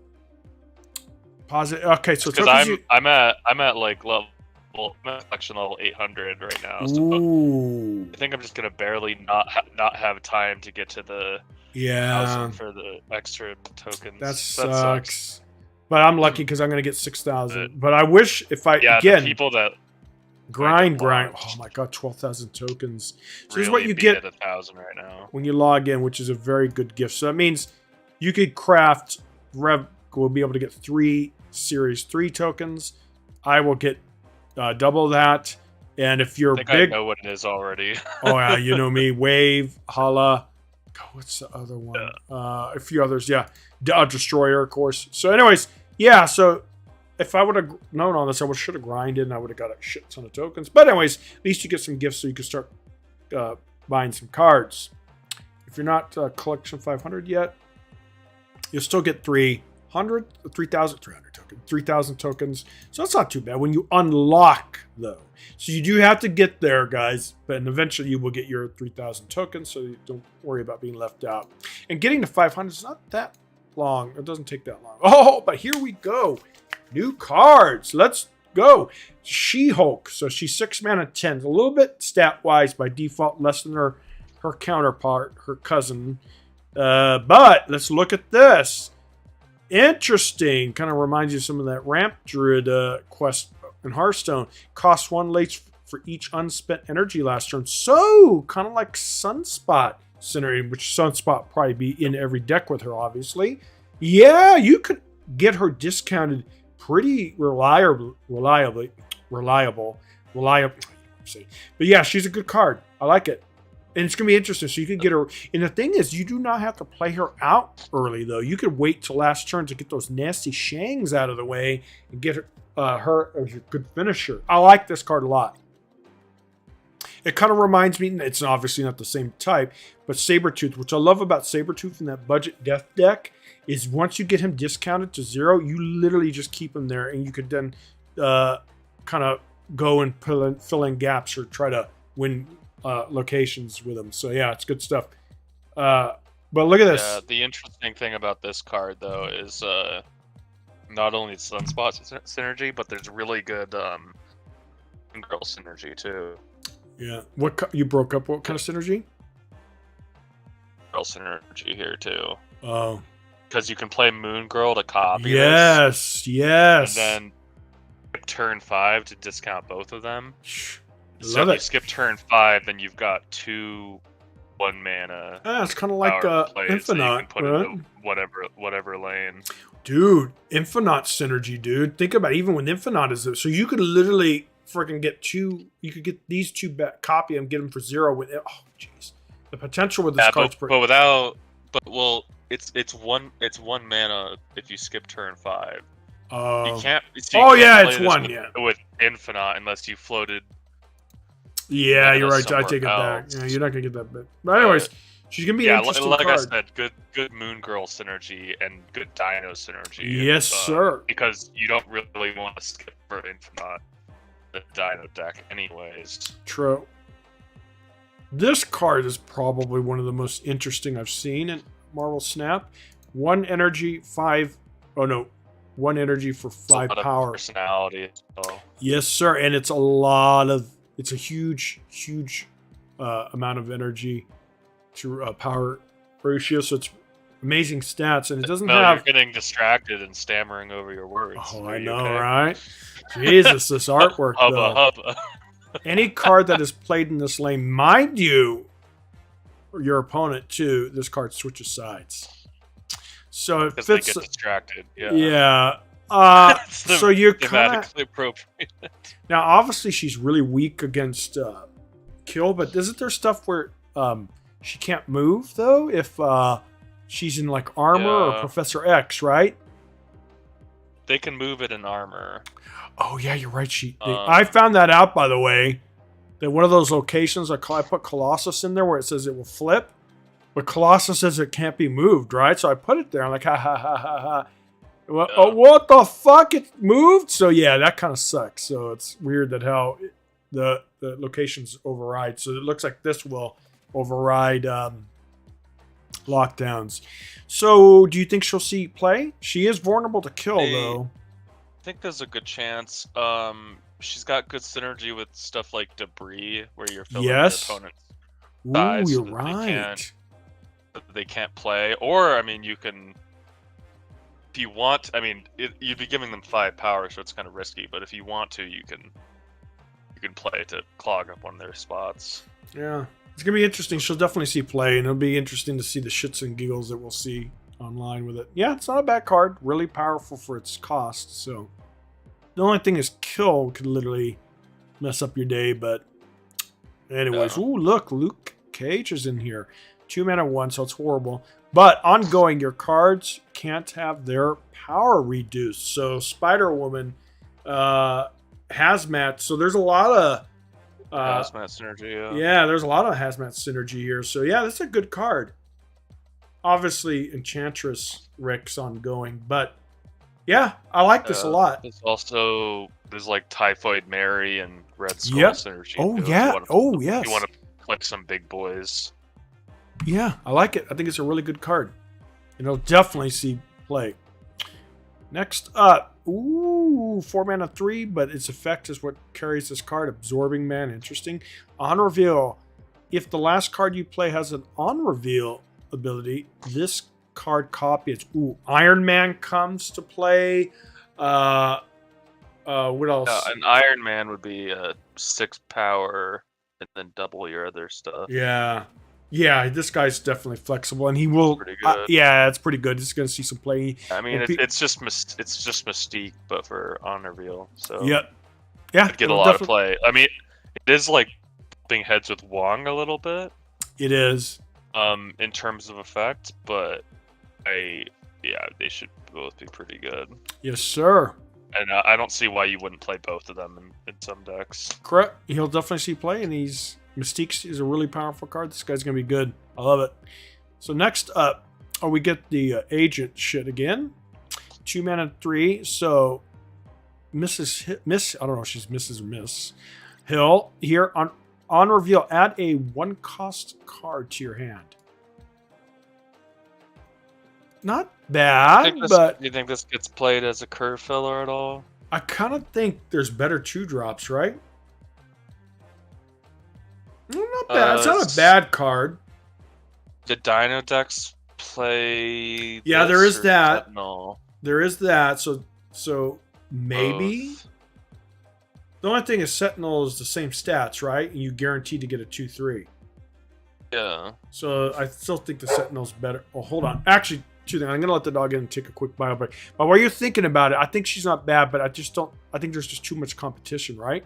pause it. Okay, so because I'm at like collection level 800 right now. So ooh. I think I'm just gonna barely not have time to get to the 1,000 for the extra tokens. That sucks. But I'm lucky because I'm gonna get 6,000. But I wish if I again the people that grind. Oh my god, 12,000 tokens. So really this is what you get at 1,000 right now when you log in, which is a very good gift. So that means you could craft. Rev will be able to get 3 Series 3 tokens. I will get double that. And if you're big, I know what it is already. Oh yeah, you know me. Wave, Hala. God, what's the other one? A few others. Yeah, Destroyer, of course. So, anyways, yeah. So if I would have known all this, I should have grinded and I would have got a shit ton of tokens. But anyways, at least you get some gifts so you can start buying some cards. If you're not collection 500 yet, you'll still get 3,000 tokens. So that's not too bad when you unlock, though. So you do have to get there, guys. But eventually you will get your 3,000 tokens, so you don't worry about being left out. And getting to 500 is not that long. It doesn't take that long. Oh, but here we go. New cards. Let's go. She-Hulk. So she's 6 mana 10. A little bit stat-wise by default, less than her counterpart, her cousin. But let's look at this. Interesting. Kind of reminds you of some of that Ramp Druid quest in Hearthstone. Costs 1 late for each unspent energy last turn. So, kind of like Sunspot scenario, which Sunspot probably be in every deck with her, obviously. Yeah, you could get her discounted pretty reliable. But yeah, she's a good card. I like it. And it's going to be interesting. So you can get her. And the thing is, you do not have to play her out early, though. You could wait till last turn to get those nasty Shangs out of the way and get her as your good finisher. I like this card a lot. It kind of reminds me, it's obviously not the same type, but Sabretooth, which I love about Sabretooth in that budget death deck, is once you get him discounted to 0, you literally just keep him there, and you could then kind of go and fill in gaps or try to win locations with them. So yeah, it's good stuff. But look at this. Yeah, the interesting thing about this card though is not only Sunspot synergy, but there's really good Girl synergy too. Yeah. You broke up? What kind of synergy? Girl synergy here too. Oh. Because you can play Moon Girl to copy this. Yes. And then turn 5 to discount both of them. So Love if it. you skip turn 5, then you've got 2 1 mana. It's kind of like plays Infinite, so you can put right? into whatever lane. Dude, Infinite synergy, dude. Think about it, even when Infinite is there. So you could literally freaking get two. You could get these two back, copy them, get them for 0 with it. Oh, jeez. The potential with this card's but without. But well, it's one mana if you skip turn 5. You can't. So you oh can't yeah, play it's this 1. with, Yeah. with Infinite unless you floated. Yeah, mana you're right. I somewhere take it back. else. Yeah, you're not gonna get that bit. But anyways, she's gonna be an interesting like card. I said, good Moon Girl synergy and good Dino synergy. Yes, sir. Because you don't really want to skip for Infinite the Dino deck, anyways. True. This card is probably one of the most interesting I've seen in Marvel Snap. 1 energy, 5. Oh no, 1 energy for 5 power. Personality. So. Yes, sir. And it's a lot of. It's a huge amount of energy to power ratio. So it's amazing stats, and it doesn't have. You're getting distracted and stammering over your words. Oh, I know, right? Jesus, this artwork though. Hubba. Any card that is played in this lane, mind you, or your opponent too, this card switches sides. So it fits. They get distracted. Yeah. Yeah. So you're kind of appropriate. now. Obviously, she's really weak against kill, but isn't there stuff where she can't move though? If she's in like armor or Professor X, right? They can move it in armor. Oh yeah, you're right. I found that out, by the way. That one of those locations I put Colossus in there where it says it will flip, but Colossus says it can't be moved, right? So I put it there. I'm like, ha ha ha ha ha. Well, oh, what the fuck? It moved. So yeah, that kind of sucks. So it's weird that how the locations override. So it looks like this will override lockdowns. So do you think she'll see play? She is vulnerable to kill though. I think there's a good chance. She's got good synergy with stuff like debris, where you're filling your opponent's size. Ooh, you're right. They can't play, or I mean, you can. If you want, I mean, you'd be giving them 5 power, so it's kind of risky. But if you want to, you can play to clog up one of their spots. Yeah, it's gonna be interesting. She'll definitely see play, and it'll be interesting to see the shits and giggles that we'll see online with it. Yeah, it's not a bad card. Really powerful for its cost. So the only thing is kill could literally mess up your day. But anyways, ooh, look, Luke Cage is in here. 2 mana 1, so it's horrible. But ongoing, your cards can't have their power reduced. So Spider-Woman, Hazmat. So there's a lot of Hazmat synergy. Yeah, there's a lot of Hazmat synergy here. So yeah, that's a good card. Obviously, Enchantress Rick's ongoing, but yeah, I like this a lot. There's like Typhoid Mary and Red Skull synergy. Oh yeah. Yes. You want to click some big boys. Yeah, I like it. I think it's a really good card. And it'll definitely see play. Next up, 4 mana 3, but its effect is what carries this card. Absorbing Man, interesting. On reveal, if the last card you play has an on reveal ability, this card copy is Iron Man comes to play. What else? An Iron Man would be 6 power and then double your other stuff. Yeah, this guy's definitely flexible, and he will. Pretty good. Yeah, it's pretty good. It's going to see some play. I mean, it's just Mystique, but for on reveal. So yeah, it'd get a lot of play. I mean, it is like bumping heads with Wong a little bit. It is. In terms of effect, but they should both be pretty good. Yes, sir. And I don't see why you wouldn't play both of them in some decks. Correct. He'll definitely see play, and Mystique is a really powerful card. This guy's going to be good. I love it. So next up, we get the agent shit again. 2 mana 3. So Miss, I don't know if she's Mrs. or Miss Hill. Here on reveal, add a 1-cost card to your hand. Not bad, but... Do you think this gets played as a curve filler at all? I kind of think there's better 2-drops, right? Not bad. It's not a bad card. Did Dino decks play? Yeah, there is that. No, there is that. So maybe. Both. The only thing is Sentinel is the same stats, right? And you guaranteed to get a 2/3. Yeah. So I still think the Sentinel's better. Oh, hold on. Actually, two things. I'm gonna let the dog in and take a quick bio break. But while you're thinking about it, I think she's not bad, but I think there's just too much competition, right?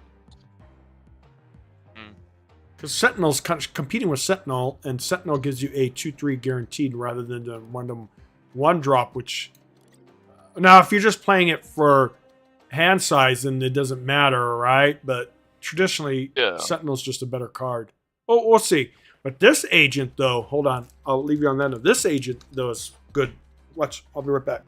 Because Sentinel's competing with Sentinel, and Sentinel gives you a 2/3 guaranteed rather than the one drop. Which now, if you're just playing it for hand size, then it doesn't matter, right? But traditionally, Sentinel's just a better card. Oh, we'll see. But this agent, though, hold on, I'll leave you on that note. This agent, though, is good. Watch, I'll be right back.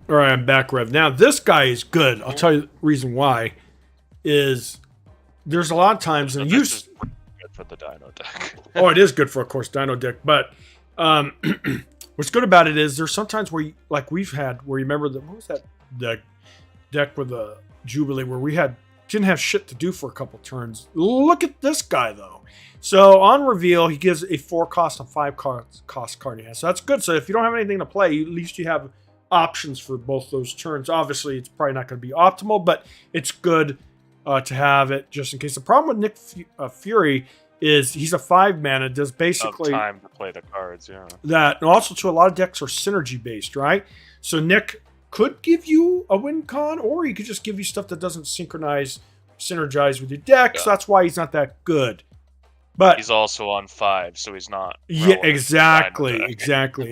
All right, I'm back, Rev. Now, this guy is good. I'll tell you the reason why. Is there's a lot of times, and This is good for the Dino deck. Oh, it is good for, of course, Dino deck. But what's good about it is there's sometimes where, like we've had, where you remember what was that deck with the Jubilee where we didn't have shit to do for a couple turns. Look at this guy though. So on reveal, he gives a 4 cost and 5 cost card. Yeah, so that's good. So if you don't have anything to play, at least you have options for both those turns. Obviously, it's probably not going to be optimal, but it's good to have it just in case. The problem with Nick Fury is he's a 5 mana, does basically time to play the cards, yeah. That, and also to a lot of decks are synergy based, right? So Nick could give you a win con, or he could just give you stuff that doesn't synergize with your deck. So that's why he's not that good. But he's also on 5, so he's not. Yeah, exactly.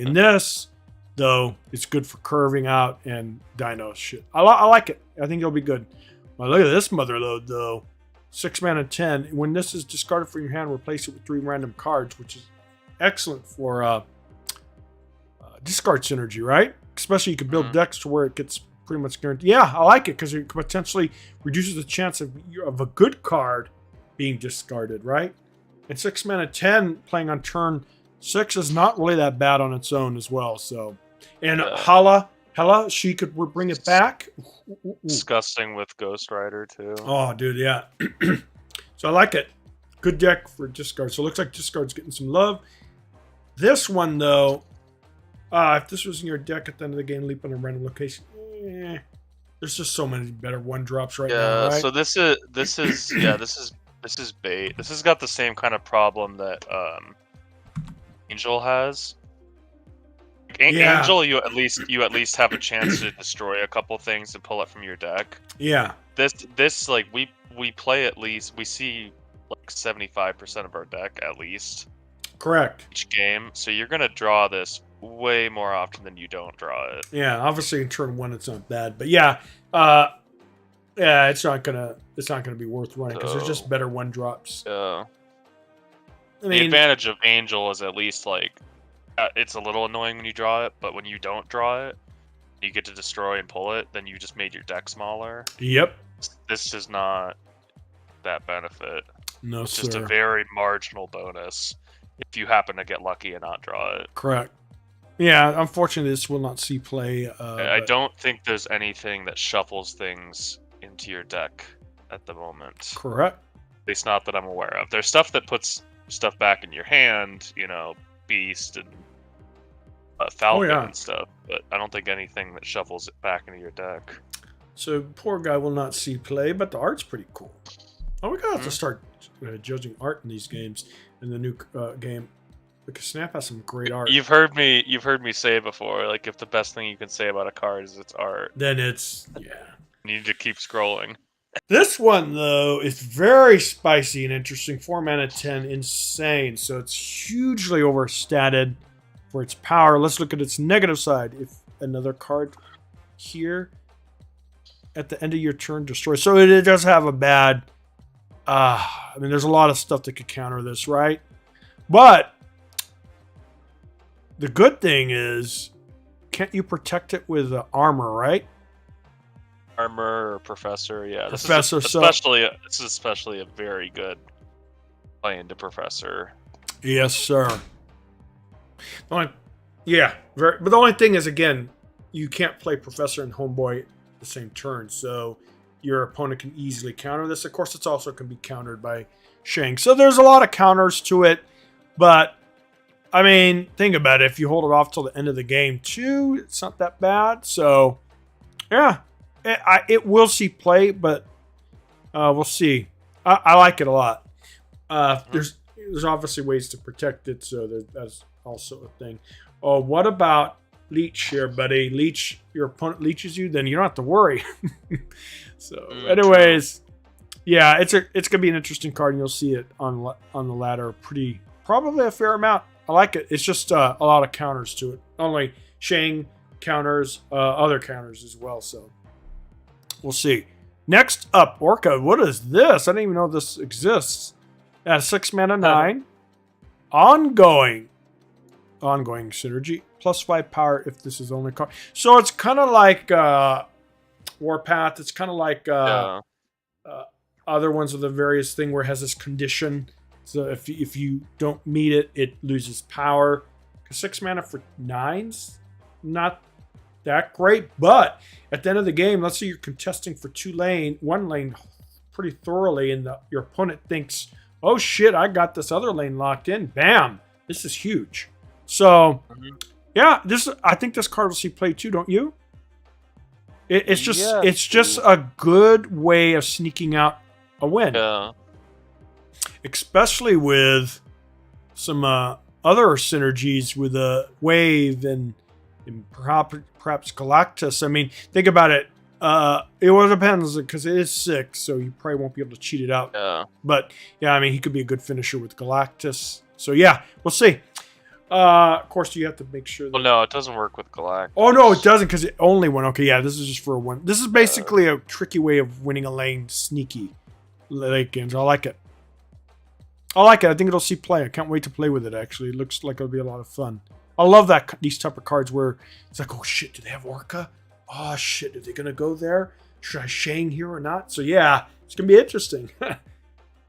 And this, though, it's good for curving out and Dino shit. I like it. I think it'll be good. Well, look at this mother load, though. 6 mana 10. When this is discarded from your hand, replace it with 3 random cards, which is excellent for discard synergy, right? Especially you can build decks to where it gets pretty much guaranteed. Yeah, I like it because it potentially reduces the chance of a good card being discarded, right? And 6 mana 10 playing on turn 6 is not really that bad on its own as well. So, and Hela, she could bring it back. Disgusting with Ghost Rider too. Oh, dude, yeah. So I like it. Good deck for discard. So it looks like discard's getting some love. This one though, if this was in your deck at the end of the game, leap on a random location. There's just so many better 1-drops right now. Right? So this is bait. This has got the same kind of problem that Angel has. Angel, you at least have a chance to destroy a couple things and pull it from your deck. Yeah. This like we play at least, we see like 75% of our deck at least. Correct. Each game, so you're gonna draw this way more often than you don't draw it. Yeah, obviously in turn 1 it's not bad, but yeah, it's not gonna be worth running because there's just better 1-drops. Yeah. The advantage of Angel is at least like it's a little annoying when you draw it, but when you don't draw it, you get to destroy and pull it. Then you just made your deck smaller. Yep. This is not that benefit. No, It's just a sir. very marginal bonus if you happen to get lucky and not draw it. Correct. Yeah, unfortunately, this will not see play. I But don't think there's anything that shuffles things into your deck at the moment. correct. At least not that I'm aware of. There's stuff that puts stuff back in your hand, Beast and Falcon and stuff, but I don't think anything that shuffles it back into your deck. So poor guy will not see play, but the art's pretty cool. Oh, we're gonna have to start judging art in these games in the new game, because Snap has some great art. You've heard me say before, like if the best thing you can say about a card is its art, Then it's you need to keep scrolling. This one though is very spicy and interesting. 4 mana 10, insane. So it's hugely overstated for its power. Let's look at its negative side. If another card here at the end of your turn destroys, so it does have a bad. I mean, there's a lot of stuff that could counter this, right? But the good thing is, can't you protect it with armor, right? Armor or Professor, yeah. Professor, this is especially a very good play into Professor. Yes, sir. But the only thing is, again, you can't play Professor and Homeboy the same turn, so your opponent can easily counter this. Of course, it also can be countered by Shang. So there's a lot of counters to it, but I mean, think about it. If you hold it off till the end of the game, too, it's not that bad. So, yeah, it will see play, but we'll see. I like it a lot. There's obviously ways to protect it, so that's also a thing. Oh, what about Leech here, buddy? Leech, your opponent leeches you, then you don't have to worry. So, anyways, yeah, it's gonna be an interesting card, and you'll see it on the ladder probably a fair amount. I like it. It's just a lot of counters to it. Not only Shang counters, other counters as well. So we'll see. Next up, Orca. What is this? I didn't even know this exists. At 6 mana 9, ongoing synergy, +5 power if this is the only card. So it's kind of like Warpath. It's kind of like other ones of the various thing where it has this condition. So if you don't meet it, it loses power. 6 mana for 9's not that great, but at the end of the game, let's say you're contesting for one lane pretty thoroughly, and your opponent thinks, oh shit, I got this other lane locked in. Bam! This is huge. So, yeah, I think this card will see play too, don't you? It's just a good way of sneaking out a win. Yeah. Especially with some other synergies with a Wave and perhaps Galactus. I mean, think about it. It all depends, because it is 6, so you probably won't be able to cheat it out. Yeah. But yeah, I mean, he could be a good finisher with Galactus. So yeah, we'll see. Of course, you have to make sure that... Well, no, it doesn't work with Galactus. Oh, no, it doesn't, because it only won. Okay, yeah, this is just for a one. This is basically a tricky way of winning a lane sneaky late games. I like it. I think it'll see play. I can't wait to play with it, actually. It looks like it'll be a lot of fun. I love these type of cards where it's like, oh shit, do they have Orca? Oh shit, are they going to go there? Should I Shang here or not? So yeah, it's going to be interesting.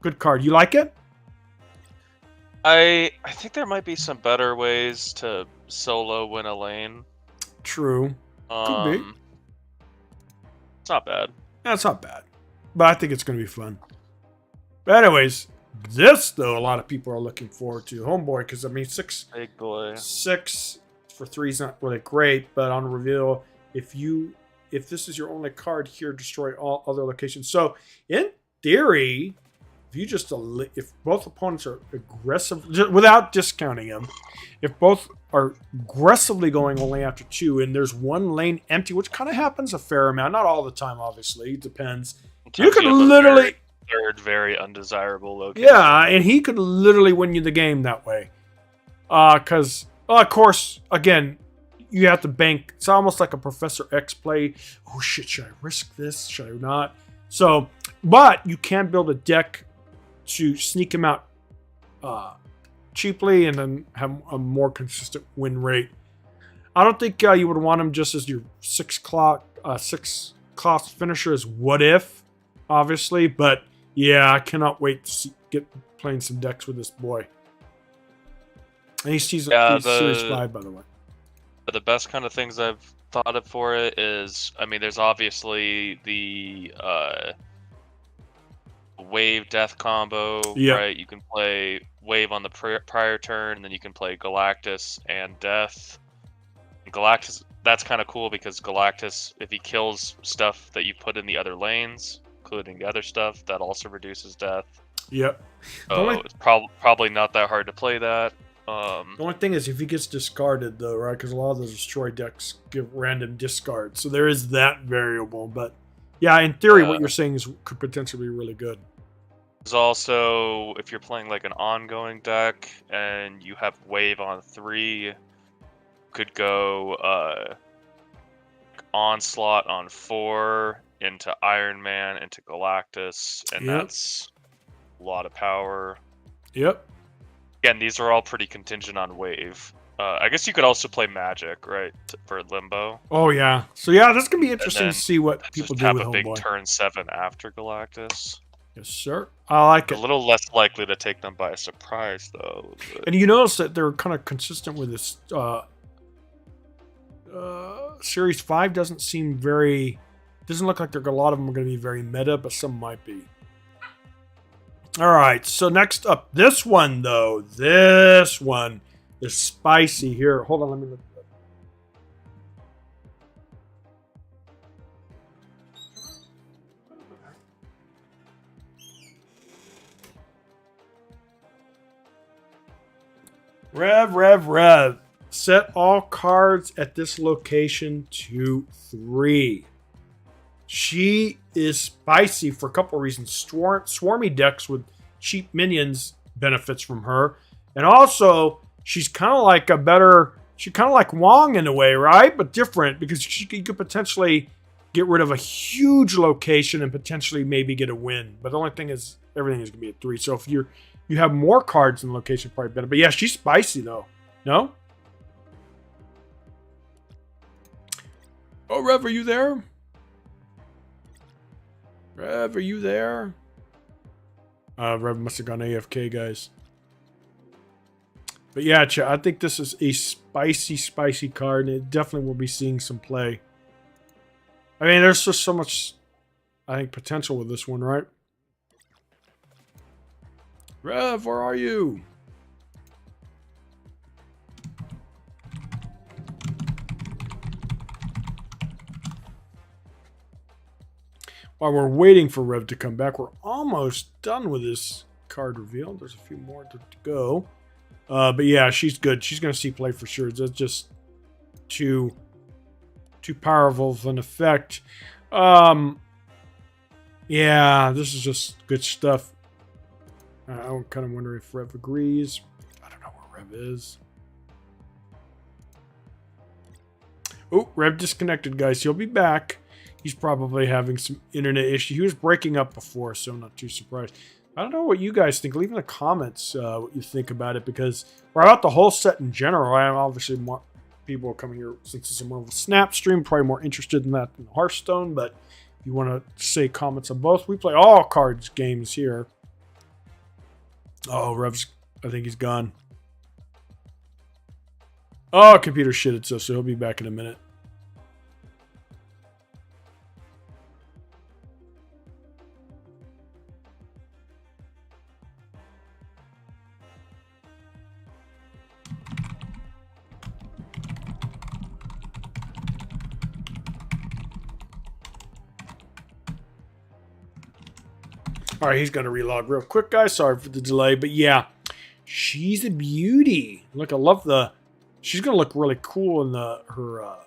Good card. You like it? I think there might be some better ways to solo win a lane. True. Could be. It's not bad. That's not bad. But I think it's going to be fun. But anyways, this, though, a lot of people are looking forward to. Homeboy, because, I mean, 6 Big boy. 6 for 3 is not really great, but on reveal, if this is your only card here, destroy all other locations. So, in theory, if both opponents are aggressive, without discounting them, if both are aggressively going only after 2, and there's one lane empty, which kind of happens a fair amount, not all the time, obviously, it depends. You could literally... Third, very undesirable location. Yeah, and he could literally win you the game that way. Because, of course, again, you have to bank. It's almost like a Professor X play. Oh, shit, should I risk this? Should I not? So, but you can build a deck to sneak him out cheaply and then have a more consistent win rate. I don't think you would want him just as your 6 cost finisher as What If, obviously, but Yeah, I cannot wait to get playing some decks with this boy. And he's Series 5, by the way. The best kind of things I've thought of for it is, I mean, there's obviously the wave death combo, right? You can play wave on the prior turn, and then you can play Galactus and death. Galactus, that's kind of cool because Galactus, if he kills stuff that you put in the other lanes, including the other stuff, that also reduces death. Yep. So it's probably not that hard to play that. The only thing is if he gets discarded, though, right? Because a lot of those destroy decks give random discards, so there is that variable. But yeah, in theory, what you're saying could potentially be really good. There's also, if you're playing like an ongoing deck and you have wave on 3, could go onslaught on 4 into Iron Man into Galactus, and that's a lot of power. Yep. Again, these are all pretty contingent on wave. I guess you could also play Magic, right, for Limbo. Oh yeah. So yeah, this can be interesting to see what people do with have a big Homeboy. turn 7 after Galactus. Yes, sir. I like it. A little less likely to take them by surprise, though. But... And you notice that they're kind of consistent with this. Series 5 doesn't seem very... Doesn't look like a lot of them are going to be very meta, but some might be. Alright, so next up. This one, though. This one is spicy here. Hold on, let me look. Rev. Set all cards at this location to 3. She is spicy for a couple of reasons. Swarmy decks with cheap minions benefits from her. And also, she's kind of like she's kind of like Wong in a way, right? But different, because you could potentially get rid of a huge location and potentially maybe get a win. But the only thing is, everything is going to be at 3. So if you have more cards in the location, probably better. But yeah, she's spicy, though. No? Oh, Rev, are you there? Rev, are you there? Rev must have gone AFK, guys. But yeah, I think this is a spicy card, and it definitely will be seeing some play. I mean, there's just so much, I think, potential with this one, right? Rev, where are you? While we're waiting for Rev to come back, we're almost done with this card reveal. There's a few more to go. But yeah, she's good. She's going to see play for sure. That's just too powerful of an effect. Yeah, this is just good stuff. I'm kind of wondering if Rev agrees. I don't know where Rev is. Oh, Rev disconnected, guys. He'll be back. He's probably having some internet issue. He was breaking up before, so I'm not too surprised. I don't know what you guys think. Leave in the comments what you think about it, because or about the whole set in general. I am obviously more people are coming here since it's a more of a snap stream, probably more interested in that than Hearthstone. But if you want to say comments on both, we play all cards games here. Oh, Rev's, I think he's gone. Oh, computer shitted, so he'll be back in a minute. All right, he's going to relog real quick, guys. Sorry for the delay, but yeah, she's a beauty. Look, I love she's going to look really cool in her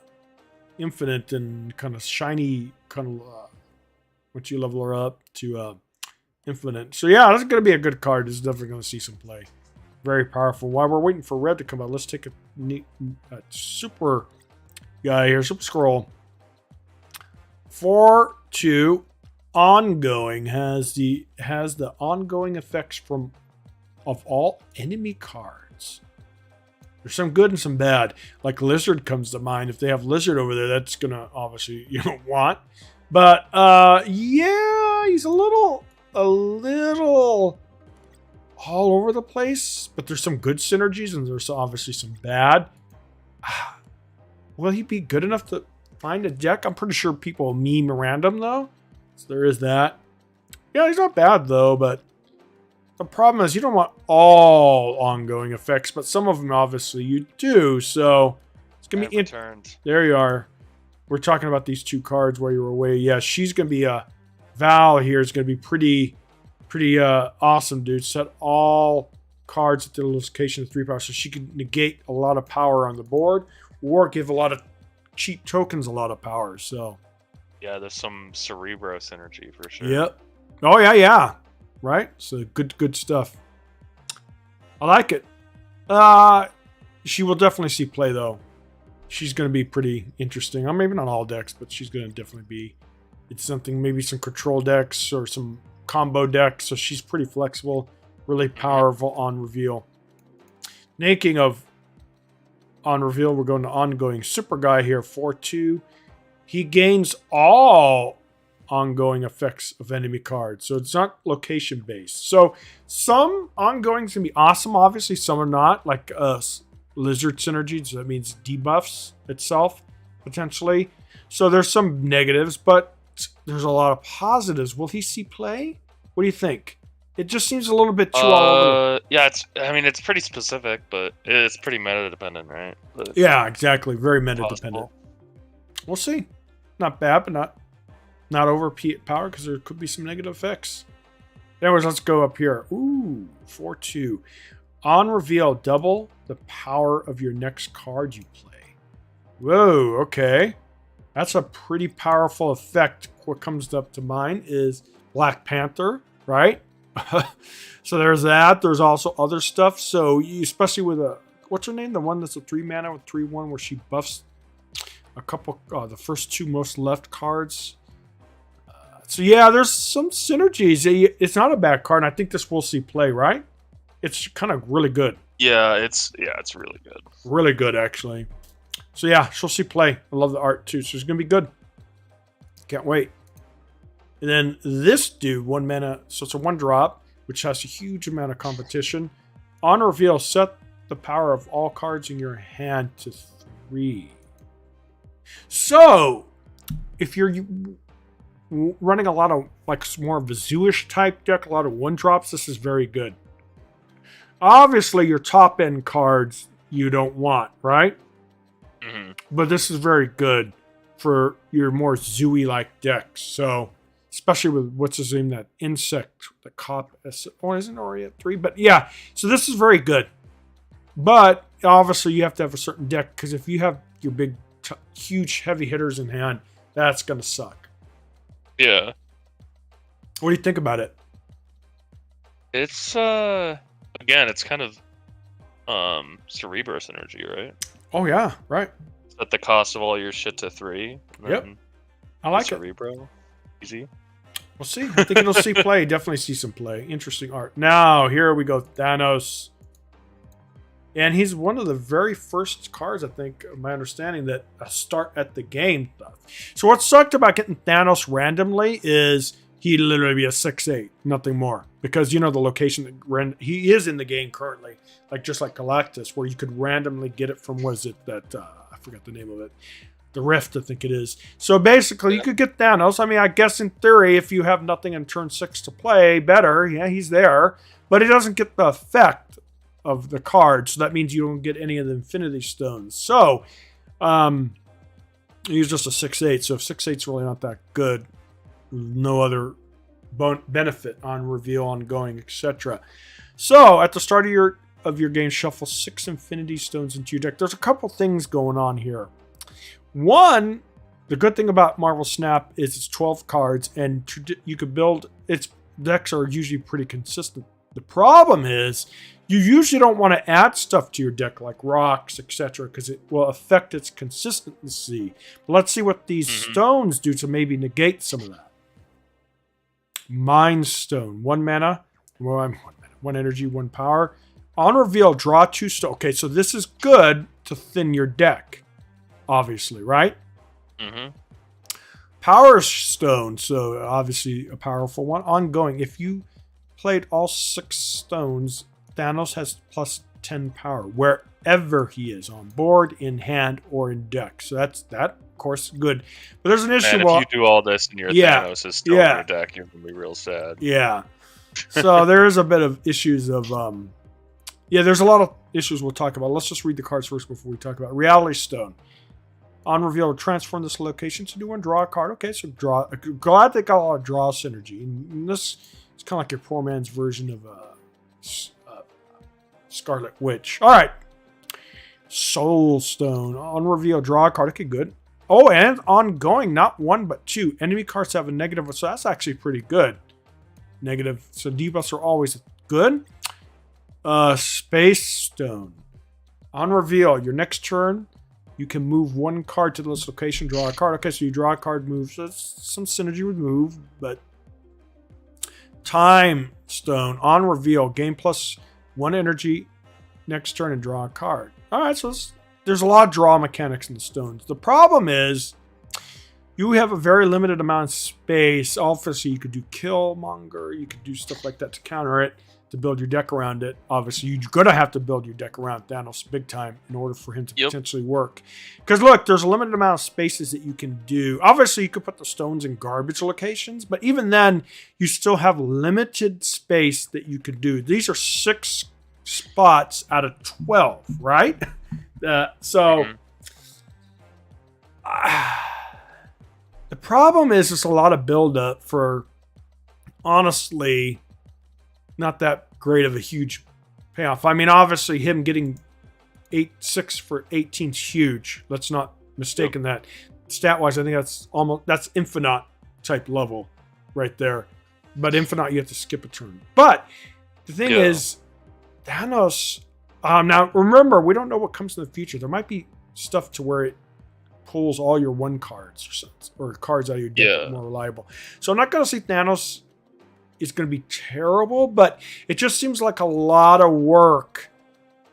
infinite and kind of shiny, kind of, once you level her up to infinite. So yeah, this is going to be a good card. This is definitely going to see some play. Very powerful. While we're waiting for Red to come out, let's take a super guy here, super scroll. 4/2. Ongoing has the ongoing effects of all enemy cards. There's some good and some bad. Like Lizard comes to mind. If they have Lizard over there, that's gonna obviously you don't want. But yeah, he's a little a little all over the place, but there's some good synergies and there's obviously some bad. Will he be good enough to find a deck? I'm pretty sure people meme random though. So there is that. Yeah, he's not bad though, but the problem is you don't want all ongoing effects, but some of them obviously you do. So it's gonna be there you are. We're talking about these two cards while you were away. Yeah, she's gonna be Val here is gonna be pretty awesome, dude. Set all cards at the location of 3 power, so she can negate a lot of power on the board or give a lot of cheap tokens a lot of power. So yeah, there's some Cerebro synergy for sure. Yep. Oh yeah. Right? So good stuff. I like it. She will definitely see play though. She's going to be pretty interesting. Maybe not all decks, but she's going to definitely be. It's something, maybe some control decks or some combo decks. So she's pretty flexible, really powerful on reveal. Naking of on reveal, we're going to ongoing super guy here, 4/2. He gains all ongoing effects of enemy cards. So it's not location based. So some ongoings can be awesome. Obviously, some are not, like lizard synergy. So that means debuffs itself, potentially. So there's some negatives, but there's a lot of positives. Will he see play? What do you think? It just seems a little bit too all over. Yeah, it's pretty specific, but it's pretty meta dependent, right? Yeah, exactly. Very meta dependent. We'll see. Not bad, but not over power, because there could be some negative effects. Anyways, let's go up here. Ooh, 4/2. On reveal, double the power of your next card you play. Whoa, okay. That's a pretty powerful effect. What comes up to mind is Black Panther, right? So there's that. There's also other stuff. So you, especially with what's her name? The one that's a 3 mana with 3/1 where she buffs a couple, the first 2 most left cards. So yeah, there's some synergies. It's not a bad card, and I think this will see play, right? It's kind of really good. Yeah, it's really good. Really good, actually. So yeah, she'll see play. I love the art too, so it's gonna be good. Can't wait. And then this dude, 1 mana, so it's a 1-drop, which has a huge amount of competition. On reveal, set the power of all cards in your hand to 3. So if you're running a lot of more of a zoo-ish type deck, a lot of 1-drops, this is very good. Obviously, your top end cards you don't want, right? Mm-hmm. But this is very good for your more zooey like decks. So, especially with what's his name, that insect, the cop. Oh, isn't already at 3? But yeah, so this is very good. But obviously, you have to have a certain deck, because if you have your big, huge, heavy hitters in hand, that's gonna suck. Yeah. What do you think about it? It's again, it's kind of Cerebro synergy, right? Oh yeah, right. Set the cost of all your shit to 3. Yep. I like Cerebro. Easy. We'll see. I think it'll see play. Definitely see some play. Interesting art. Now, here we go. Thanos. And he's one of the very first cards, I think, my understanding, that start at the game stuff. So what sucked about getting Thanos randomly is he'd literally be a 6/8, nothing more. Because you know the location that he is in the game currently, just like Galactus, where you could randomly get it from, was it that, I forgot the name of it, the Rift, I think it is. So basically, you could get Thanos. I mean, I guess in theory, if you have nothing in turn 6 to play, better. Yeah, he's there. But he doesn't get the effect of the card, so that means you don't get any of the Infinity Stones. So, he's just a 6/8. So if 6/8's really not that good, no other benefit on reveal, ongoing, etc. So at the start of your game, shuffle 6 Infinity Stones into your deck. There's a couple things going on here. One, the good thing about Marvel Snap is it's 12 cards, and you could build its decks are usually pretty consistent. The problem is you usually don't want to add stuff to your deck like rocks, etc., because it will affect its consistency. But let's see what these stones do to maybe negate some of that. Mind Stone, 1 mana, 1 energy, 1 power. On reveal, draw 2 stones. Okay, so this is good to thin your deck, obviously, right? Power Stone, so obviously a powerful one. Ongoing. If you played all 6 stones, Thanos has plus 10 power wherever he is, on board, in hand, or in deck. So that, of course, good. But there's an issue. And if you do all this and your Thanos is still in your deck, you're gonna be real sad. Yeah. So there is a bit of issues of there's a lot of issues we'll talk about. Let's just read the cards first before we talk about it. Reality Stone. On reveal, transform this location to do one, draw a card. Okay, so draw. Glad they got a lot of draw synergy. And this is kind of like your poor man's version of Scarlet Witch. All right. Soul Stone. On reveal, draw a card. Okay, good. Oh, and ongoing, not 1 but 2. Enemy cards have a negative, so that's actually pretty good. Negative. So debuffs are always good. Space Stone. On reveal, your next turn, you can move 1 card to this location, draw a card. Okay, so you draw a card, move. So that's some synergy with move, but Time Stone. On reveal, gain plus 1 energy next turn and draw a card. All right, so there's a lot of draw mechanics in the stones. The problem is you have a very limited amount of space. Obviously, you could do Killmonger. You could do stuff like that to counter it, to build your deck around it. Obviously, you're going to have to build your deck around Thanos big time in order for him to potentially work. Because, look, there's a limited amount of spaces that you can do. Obviously, you could put the stones in garbage locations, but even then, you still have limited space that you could do. These are 6 spots out of 12, right? The problem is there's a lot of buildup for, honestly, not that great of a huge payoff. I mean, obviously, him getting 6 for 18 is huge. Let's not mistake that. Stat-wise, I think that's Infinite type level right there. But Infinite, you have to skip a turn. But the thing is, Thanos. Now, remember, we don't know what comes in the future. There might be stuff to where it pulls all your 1 cards or cards out of your deck more reliable. So I'm not going to say Thanos is going to be terrible, but it just seems like a lot of work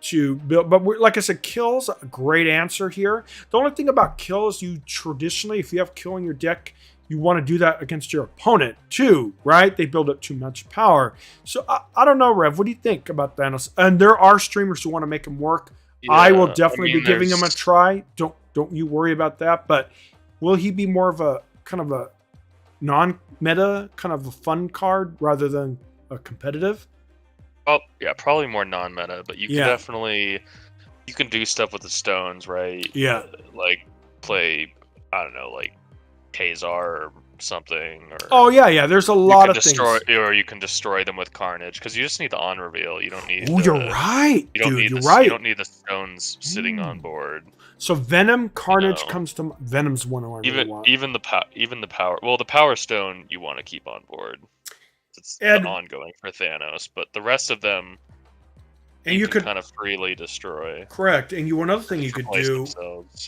to build. But like I said, Kill's a great answer here. The only thing about Kill is you traditionally, if you have Kill in your deck, you want to do that against your opponent too, right? They build up too much power. So I don't know, Rev. What do you think about Thanos? And there are streamers who want to make him work. Yeah, I will definitely be giving him a try. Don't you worry about that. But will he be more of a kind of a non-meta, kind of a fun card rather than a competitive? Oh yeah, probably more non-meta. But you can definitely do stuff with the stones, right? Yeah, like play, I don't know, like Kazar or something. Or there's a lot of things. Or you can destroy them with Carnage, because you just need the on reveal. You don't need. Oh, you're right, you don't dude. Need You're right. You don't need the stones sitting on board. So Venom, Carnage comes to Venom's one I really want. Even the power. Well, the Power Stone you want to keep on board. It's the ongoing for Thanos, but the rest of them. And you could kind of freely destroy. Correct. And another thing you could do,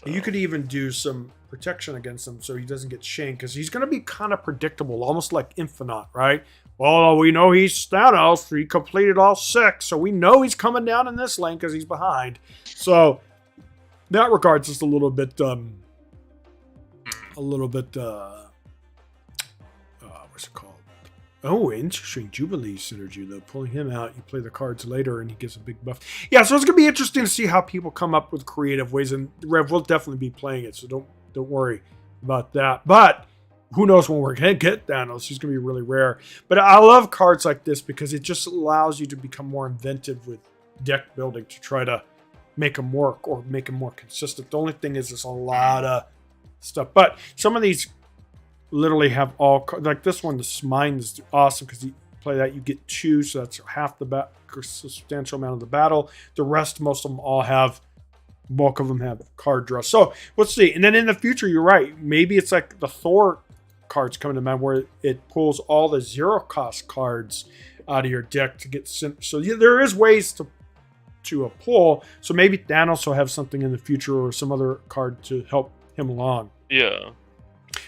you could even do some protection against him so he doesn't get shanked, because he's going to be kind of predictable, almost like Infinite, right? Well, we know he's Thanos. He completed all 6, so we know he's coming down in this lane because he's behind. So, in that regards, it's a little bit, what's it called? Oh, interesting. Jubilee synergy, though. Pulling him out, you play the cards later, and he gets a big buff. Yeah, so it's going to be interesting to see how people come up with creative ways, and Rev will definitely be playing it, so don't worry about that. But who knows when we're going to get Thanos. He's going to be really rare. But I love cards like this because it just allows you to become more inventive with deck building to try to make them work or make them more consistent. The only thing is there's a lot of stuff. But some of these literally have all, like this one, the Mine is awesome because you play that, you get 2, so that's half the substantial amount of the battle. The rest, most of them all have, bulk of them have card draw. So let's see. And then in the future, you're right. Maybe it's like the Thor cards coming to mind where it pulls all the 0 cost cards out of your deck to get sent. So there is ways to pull. So maybe Thanos will have something in the future or some other card to help him along. Yeah.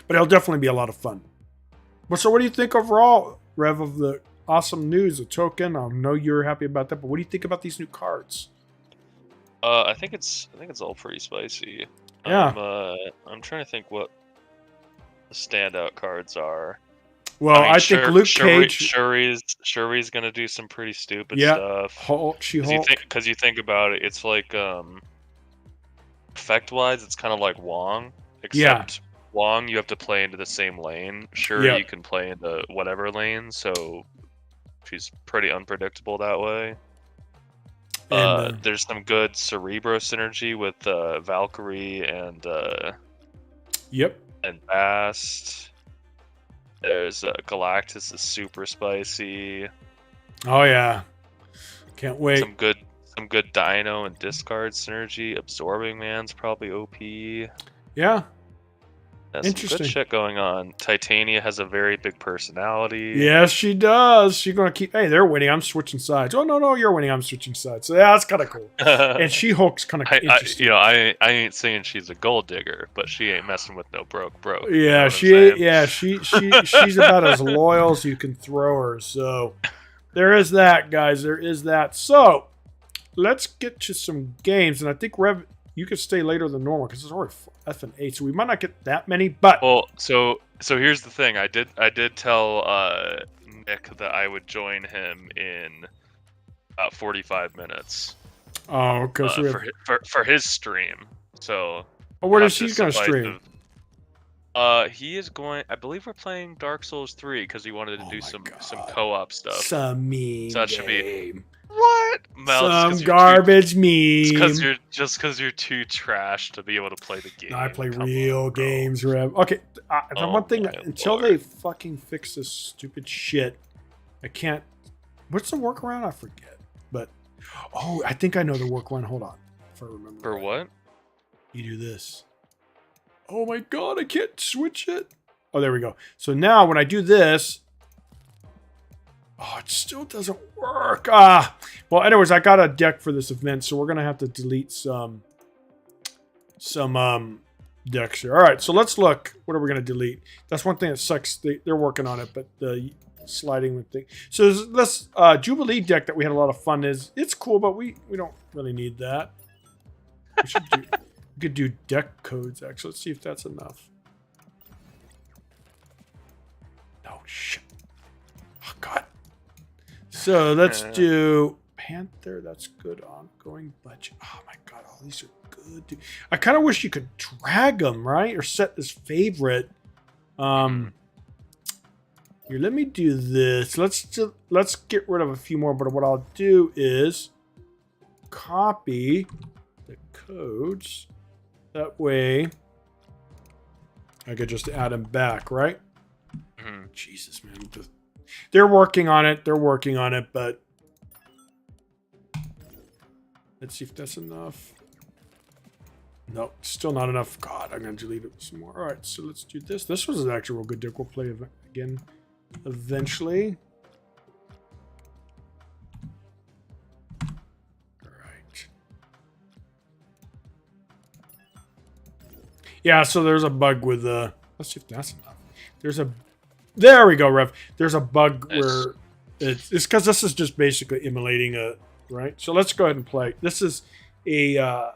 But it'll definitely be a lot of fun. But so what do you think overall, Rev, of the awesome news, the token? I know you're happy about that, but what do you think about these new cards? I think it's all pretty spicy. Yeah. I'm trying to think what the standout cards are. Well, I think Shuri, Luke Cage. Shuri's gonna do some pretty stupid Yeah, stuff. She-Hulk. Because you think about it, it's like effect-wise, it's kind of like Wong, except Wong you have to play into the same lane. Shuri Yeah. you can play into whatever lane, so she's pretty unpredictable that way. And There's some good Cerebro synergy with Valkyrie and yep. Bast. There's Galactus is super spicy. Oh yeah, can't wait. Some good Dino and discard synergy. Absorbing Man's probably OP. Yeah. There's Interesting. some good shit going on. Titania has a very big personality. Yes, she does. She's gonna keep. Hey, they're winning. I'm switching sides. Oh no, you're winning. I'm switching sides. So yeah, that's kind of cool. And She-Hulk's kind of interesting. I ain't saying she's a gold digger, but she ain't messing with no broke. Yeah, she's about as loyal as you can throw her. So there is that, guys. There is that. So let's get to some games, and I think Rev, you could stay later than normal because it's already F and 8, so we might not get that many. But so here's the thing. I did tell Nick that I would join him in 45 minutes. Oh, because for his stream. So where is he going to stream? He is going. I believe we're playing Dark Souls 3 because he wanted to do some co-op stuff. Some meme so that should game. Be what? Mel, some garbage meme. Because you're too trash to be able to play the game. No, I play real games, Rev. Okay, the one thing until they fucking fix this stupid shit, I can't. What's the workaround? I forget. But I think I know the workaround. Hold on, if I remember. For what? You do this. Oh my god, I can't switch it. Oh, there we go. So now when I do this, it still doesn't work. Well, anyways, I got a deck for this event, so we're gonna have to delete some decks here. All right, so let's look. What are we gonna delete? That's one thing that sucks. They're working on it, but the sliding with thing. So this Jubilee deck that we had a lot of fun it's cool, but we don't really need that. We could do deck codes, actually. Let's see if that's enough. No, shit. Oh, God. So let's do Panther. That's good. Ongoing budget. Oh, my God. All these are good. Dude. I kind of wish you could drag them, right? Or set this favorite. Here, let me do this. Let's get rid of a few more. But what I'll do is copy the codes. That way, I could just add them back, right? Mm-hmm. Jesus, man. They're working on it. But let's see if that's enough. No, still not enough. God, I'm going to delete it some more. All right, so let's do this. This was an actual real good deck. We'll play again eventually. Yeah, so there's a bug with let's see if that's enough. There we go, Rev. There's a bug where it's because this is just basically emulating right? So let's go ahead and play. This is a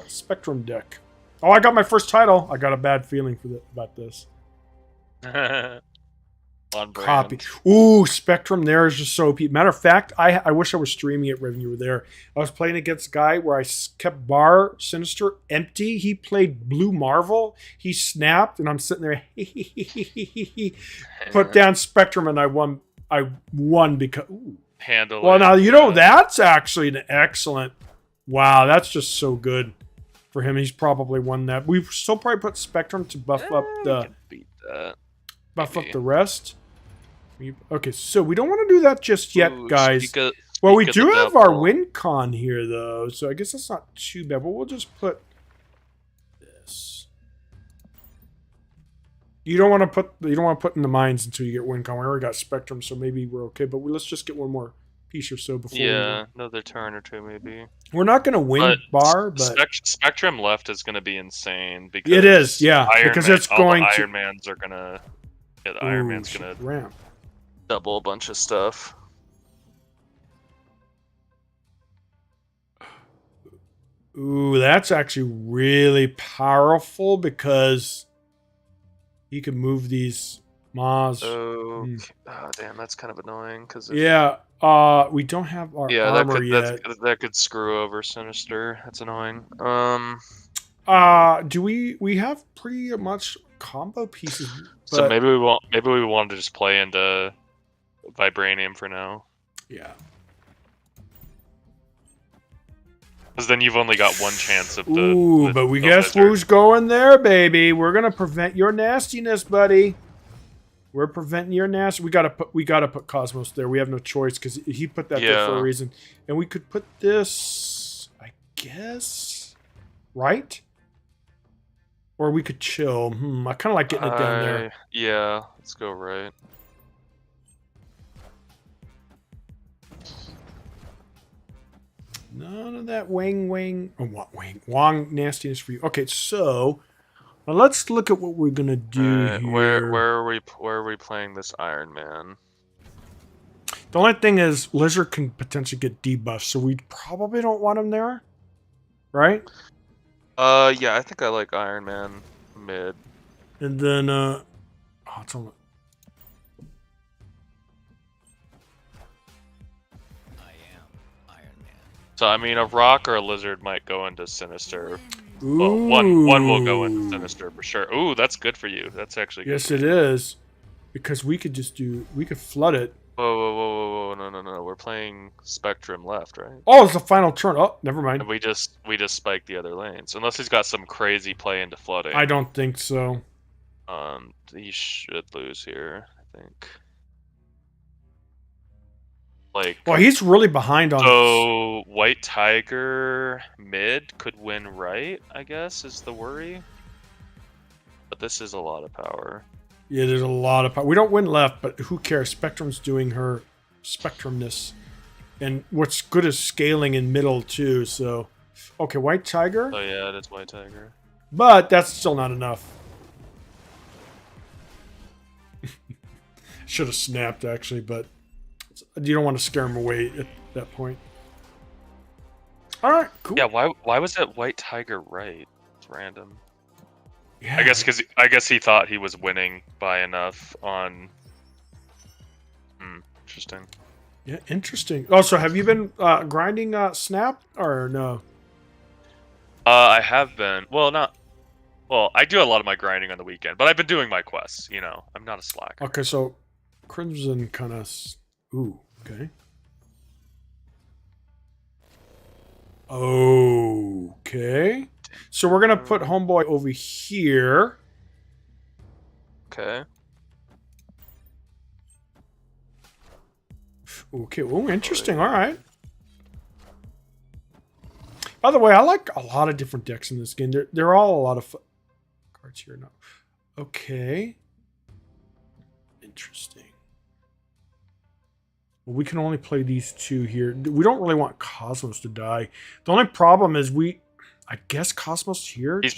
Spectrum deck. Oh, I got my first title. I got a bad feeling about this. On brand. Copy. Ooh, Spectrum there is just so OP. Matter of fact, I wish I was streaming it when you were there. I was playing against a guy where I kept Bar Sinister empty. He played Blue Marvel. He snapped, and I'm sitting there. Put down Spectrum, and I won. I won because. Ooh. Handle. Well, now you know that's actually an excellent. Wow, that's just so good for him. He's probably won that. We've still probably put Spectrum to buff up the. Beat that. Buff up the rest. Okay, so we don't want to do that just yet, guys. Well, we do have our win con here, though, so I guess that's not too bad. But we'll just put this. You don't want to put in the mines until you get win con. We already got Spectrum, so maybe we're okay. But let's just get one more piece or so before. Yeah, another turn or two, maybe. We're not going to win Bar, but Spectrum left is going to be insane because it is, yeah, because it's going to. Iron Mans are going to. Yeah, the Iron Man's gonna ramp. Double a bunch of stuff. Ooh, that's actually really powerful because He could move these Maws. Oh, damn, that's kind of annoying because Yeah. We don't have our armor yet. that could screw over Sinister. That's annoying. Do we have pretty much combo pieces? So But, maybe we won't. Maybe we want to just play into Vibranium for now. yeah. Because then you've only got one chance of the. Ooh, but we guess who's going there, baby. We're gonna prevent your nastiness, buddy. We're preventing your nasty. We gotta put Cosmos there. We have no choice because he put that there for a reason. And we could put this, I guess, right? Or we could chill. I kind of like getting it down there. Yeah, let's go right. None of that Wang nastiness for you. Okay, so now let's look at what we're gonna do here. Where are we playing this Iron Man? The only thing is Lizard can potentially get debuffed, so we probably don't want him there, right? Yeah, I think I like Iron Man mid. And then it's on. So I mean, a rock or a lizard might go into Sinister. Ooh. Well, one will go into Sinister for sure. Ooh, that's good for you. That's actually good. Yes, it is, because we could flood it. Whoa! No! We're playing Spectrum left, right? Oh, it's the final turn. Oh, never mind. And we just spike the other lanes, unless he's got some crazy play into flooding. I don't think so. He should lose here, I think. Well, he's really behind on. So White Tiger mid could win right, I guess, is the worry. But this is a lot of power. Yeah, there's a lot of power. We don't win left, but who cares? Spectrum's doing her Spectrumness, and what's good is scaling in middle too. So, okay, White Tiger. Oh yeah, it is White Tiger. But that's still not enough. Should have snapped actually, but. You don't want to scare him away at that point. All right, cool. Yeah, why was that White Tiger right? It's random. Yeah. I guess he thought he was winning by enough on. Interesting. Yeah, interesting. Oh, so have you been grinding Snap or no? I have been. Well, not. Well, I do a lot of my grinding on the weekend, but I've been doing my quests. You know, I'm not a slacker. Okay, so Crimson kind of. Ooh, okay. Okay. So we're going to put Homeboy over here. Okay. Okay, oh, interesting. All right. By the way, I like a lot of different decks in this game. They're all a lot of fun. Cards here now. Okay. Interesting. We can only play these two here. We don't really want Cosmos to die. The only problem is I guess Cosmos here. He's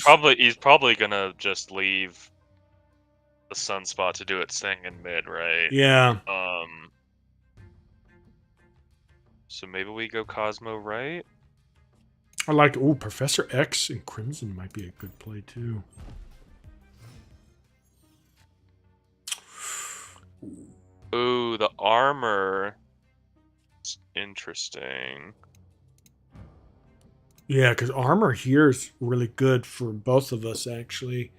probably gonna just leave the Sunspot to do its thing in mid, right? Yeah. So maybe we go Cosmo right. I like. Oh, Professor X and Crimson might be a good play too. Ooh, the armor. It's interesting. Yeah, because armor here is really good for both of us, actually.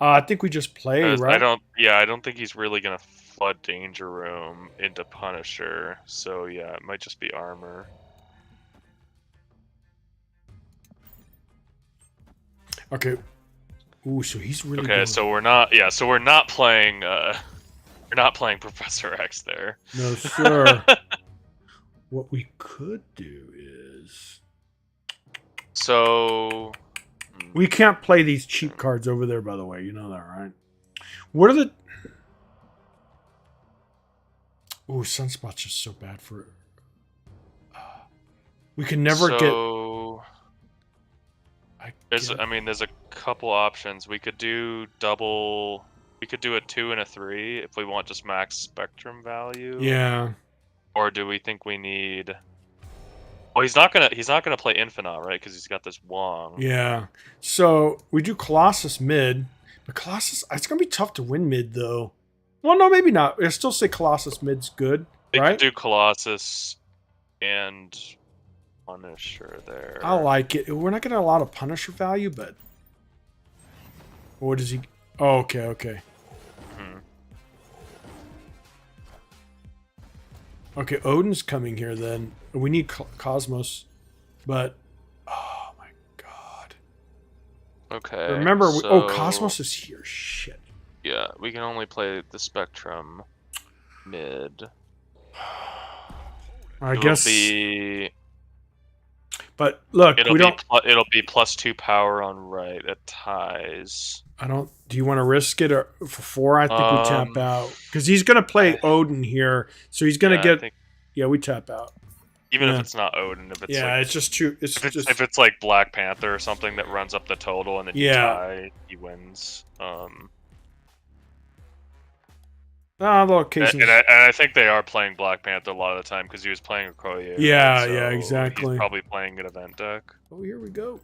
I think we just play, right? I don't think he's really gonna flood Danger Room into Punisher. So yeah, it might just be armor. Okay. Ooh, so he's really okay. Going. So we're not. Yeah. So we're not playing. We're not playing Professor X there. No, sir. What we could do is... So... We can't play these cheap cards over there, by the way. You know that, right? What are the... Ooh, Sunspot's just so bad for... We can never get... There's a couple options. We could do double... We could do a 2 and a 3 if we want just max Spectrum value. Yeah. Or do we think we need... Well, he's not gonna play Infinite, right? Because he's got this Wong. Yeah. So we do Colossus mid, The Colossus, it's going to be tough to win mid, though. Well, no, maybe not. I still say Colossus mid's good, They right? could do Colossus and Punisher there. I like it. We're not getting a lot of Punisher value, but... What does he... Oh, okay. Okay, Odin's coming here, then. We need Cosmos, but... Oh, my God. Okay. Remember, so, Cosmos is here. Shit. Yeah, we can only play the Spectrum mid. I guess... Be, but, look, it'll we be don't... It'll be +2 power on right. It ties. I don't... Do you want to risk it or for 4? I think we tap out. Because he's going to play Odin here, so he's going to get... Yeah, we tap out. Even if it's not Odin, if it's it's just too... if it's like Black Panther or something that runs up the total and then you tie, he wins. Locations. And I think they are playing Black Panther a lot of the time because he was playing a Croyer. Yeah, so exactly. He's probably playing an event deck. Oh, here we go.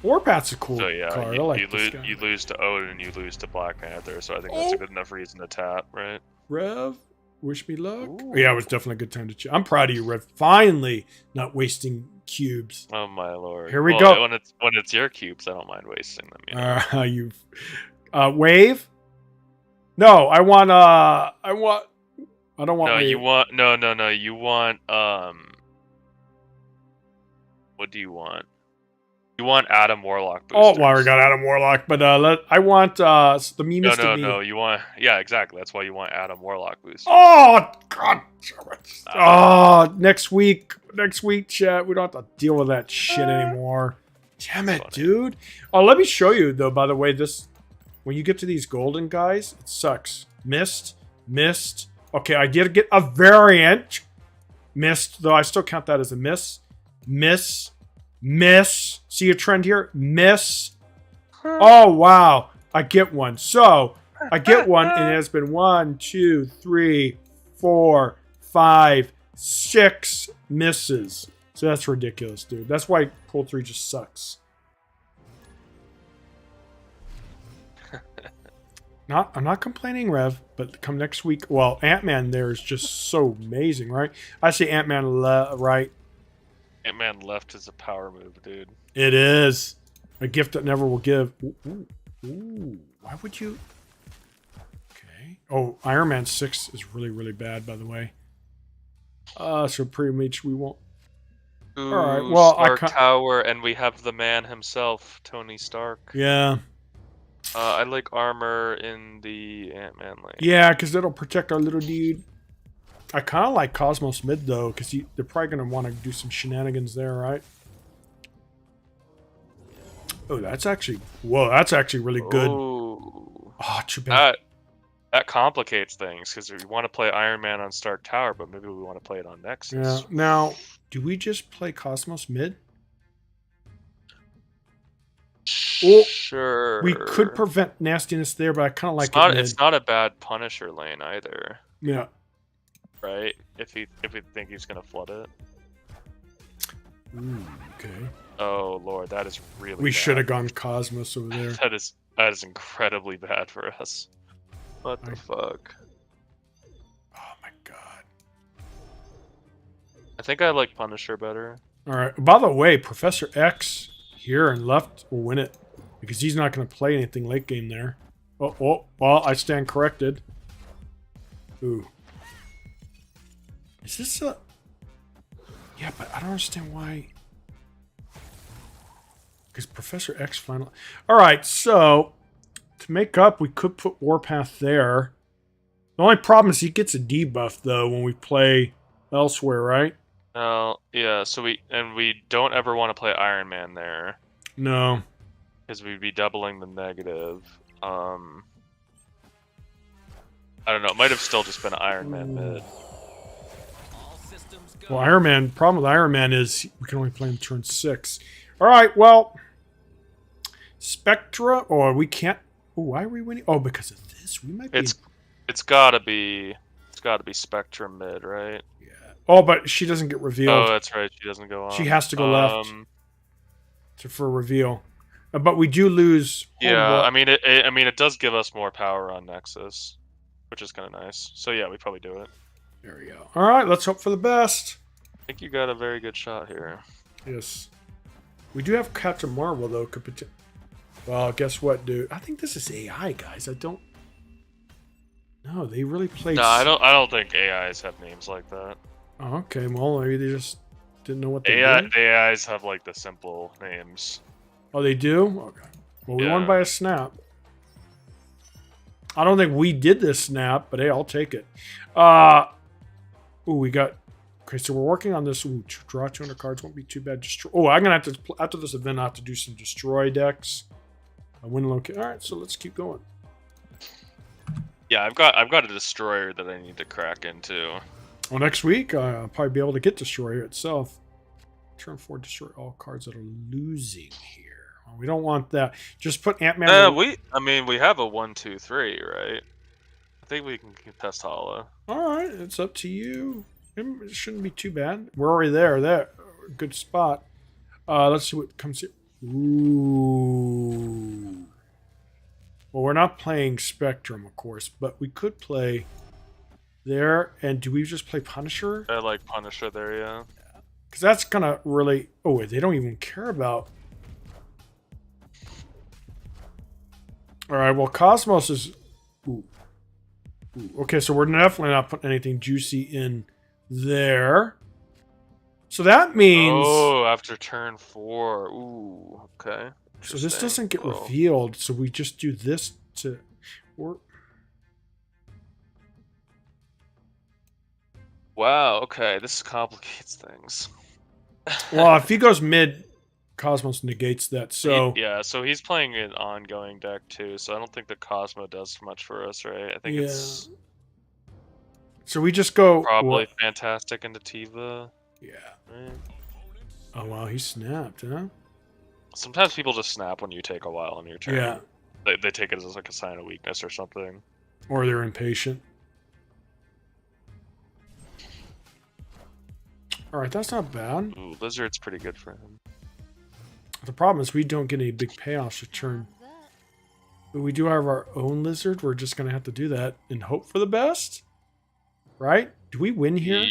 Warpath's a cool card. I like this guy. You lose to Odin, you lose to Black Panther, so I think that's a good enough reason to tap, right? Rev, wish me luck. Yeah, it was definitely a good time to check. I'm proud of you, Rev. Finally, not wasting cubes. Oh my lord! Here we go. When it's your cubes, I don't mind wasting them. You wave. No, I don't want. No, wave. you want no. You want What do you want? You want Adam Warlock boosters. Oh, well, we got Adam Warlock, but I want the meanest. No. You want exactly. That's why you want Adam Warlock boosters. Oh God! Next week, chat. We don't have to deal with that shit anymore. Damn it, dude. Oh, let me show you though. By the way, this when you get to these golden guys, it sucks. Missed. Okay, I did get a variant. Missed, though. I still count that as a miss. Miss. See a trend here? Miss. Oh, wow. I get one. So, I get one, and it has been 1, 2, 3, 4, 5, 6 misses. So that's ridiculous, dude. That's why Pull 3 just sucks. I'm not complaining, Rev, but come next week. Well, Ant-Man there is just so amazing, right? I say Ant-Man right. Ant-Man left is a power move, dude. It is. A gift that never will give. Ooh. Why would you... Okay. Oh, Iron Man 6 is really, really bad, by the way. So pretty much we won't... Ooh, all right, well, Stark Tower, and we have the man himself, Tony Stark. Yeah. I like armor in the Ant-Man lane. Yeah, because that'll protect our little dude. I kind of like Cosmos mid, though, because they're probably going to want to do some shenanigans there, right? Oh, that's actually... Whoa, that's actually really good. Ooh. Oh, too bad. That complicates things, because we want to play Iron Man on Stark Tower, but maybe we want to play it on Nexus. Yeah. Now, do we just play Cosmos mid? Well, sure. We could prevent nastiness there, but I kind of like it. It's not a bad Punisher lane either. Yeah. Right? If we think he's gonna flood it. Ooh, okay. Oh lord, that is really. We bad. should have gone Cosmos over there. that is incredibly bad for us. What the fuck? Oh my god. I think I like Punisher better. All right. By the way, Professor X here and left will win it because he's not going to play anything late game there. Oh, well, I stand corrected. Ooh. Is this a... Yeah, but I don't understand why... Because Professor X finally... Alright, so... To make up, we could put Warpath there. The only problem is he gets a debuff, though, when we play elsewhere, right? Yeah, so we don't ever want to play Iron Man there. No. Because we'd be doubling the negative. I don't know, it might have still just been Iron Man mid. Well, Iron Man, problem with Iron Man is we can only play him turn 6. Alright, well... Spectra, or we can't... Oh, why are we winning? Oh, because of this. We might be... It's gotta be Spectrum mid, right? Yeah. Oh, but she doesn't get revealed. Oh, that's right. She doesn't go on. She has to go left for a reveal. But we do lose. Yeah, I mean it does give us more power on Nexus, which is kind of nice. So yeah, we probably do it. There we go. All right, let's hope for the best. I think you got a very good shot here. Yes. We do have Captain Marvel, though. Well, guess what, dude? I think this is AI, guys. I don't... No, they really played... No, I don't think AIs have names like that. Oh, okay, well, maybe they just didn't know what they did. AIs have, like, the simple names. Oh, they do? Okay. Well, we won Yeah. by a snap. I don't think we did this snap, but hey, I'll take it. Ooh, we got... Okay, so we're working on this. Ooh, draw 200 cards won't be too bad. Oh, I'm going to have to... After this event, I have to do some destroy decks. I win location. All right, so let's keep going. Yeah, I've got a destroyer that I need to crack into. Well, next week, I'll probably be able to get Destroyer itself. Turn 4, destroy all cards that are losing here. Well, we don't want that. Just put Ant-Man... We have a 1, 2, 3, right? I think we can contest Hala. All right, it's up to you. It shouldn't be too bad. We're already there. There, good spot. Let's see what comes here. Ooh. Well, we're not playing Spectrum, of course, but we could play there. And do we just play Punisher? I like Punisher there, yeah. Because that's gonna really... Oh, wait, they don't even care about... All right, well, Cosmos is... Ooh. Ooh. Okay, so we're definitely not putting anything juicy in there. So that means... Oh, after turn 4. Ooh, okay. So this doesn't get revealed, so we just do this to... Wow, okay, this complicates things. Well, if he goes mid, Cosmos negates that, so... Yeah, so he's playing an ongoing deck too, so I don't think the Cosmo does much for us, right? I think it's... So we just go... Probably Fantastic into Tiva. Yeah. Right? Oh, wow, he snapped, huh? Sometimes people just snap when you take a while on your turn. Yeah. They take it as like a sign of weakness or something. Or they're impatient. Alright, that's not bad. Ooh, Lizard's pretty good for him. The problem is we don't get any big payoffs to turn. But we do have our own Lizard. We're just going to have to do that and hope for the best. Right? Do we win here?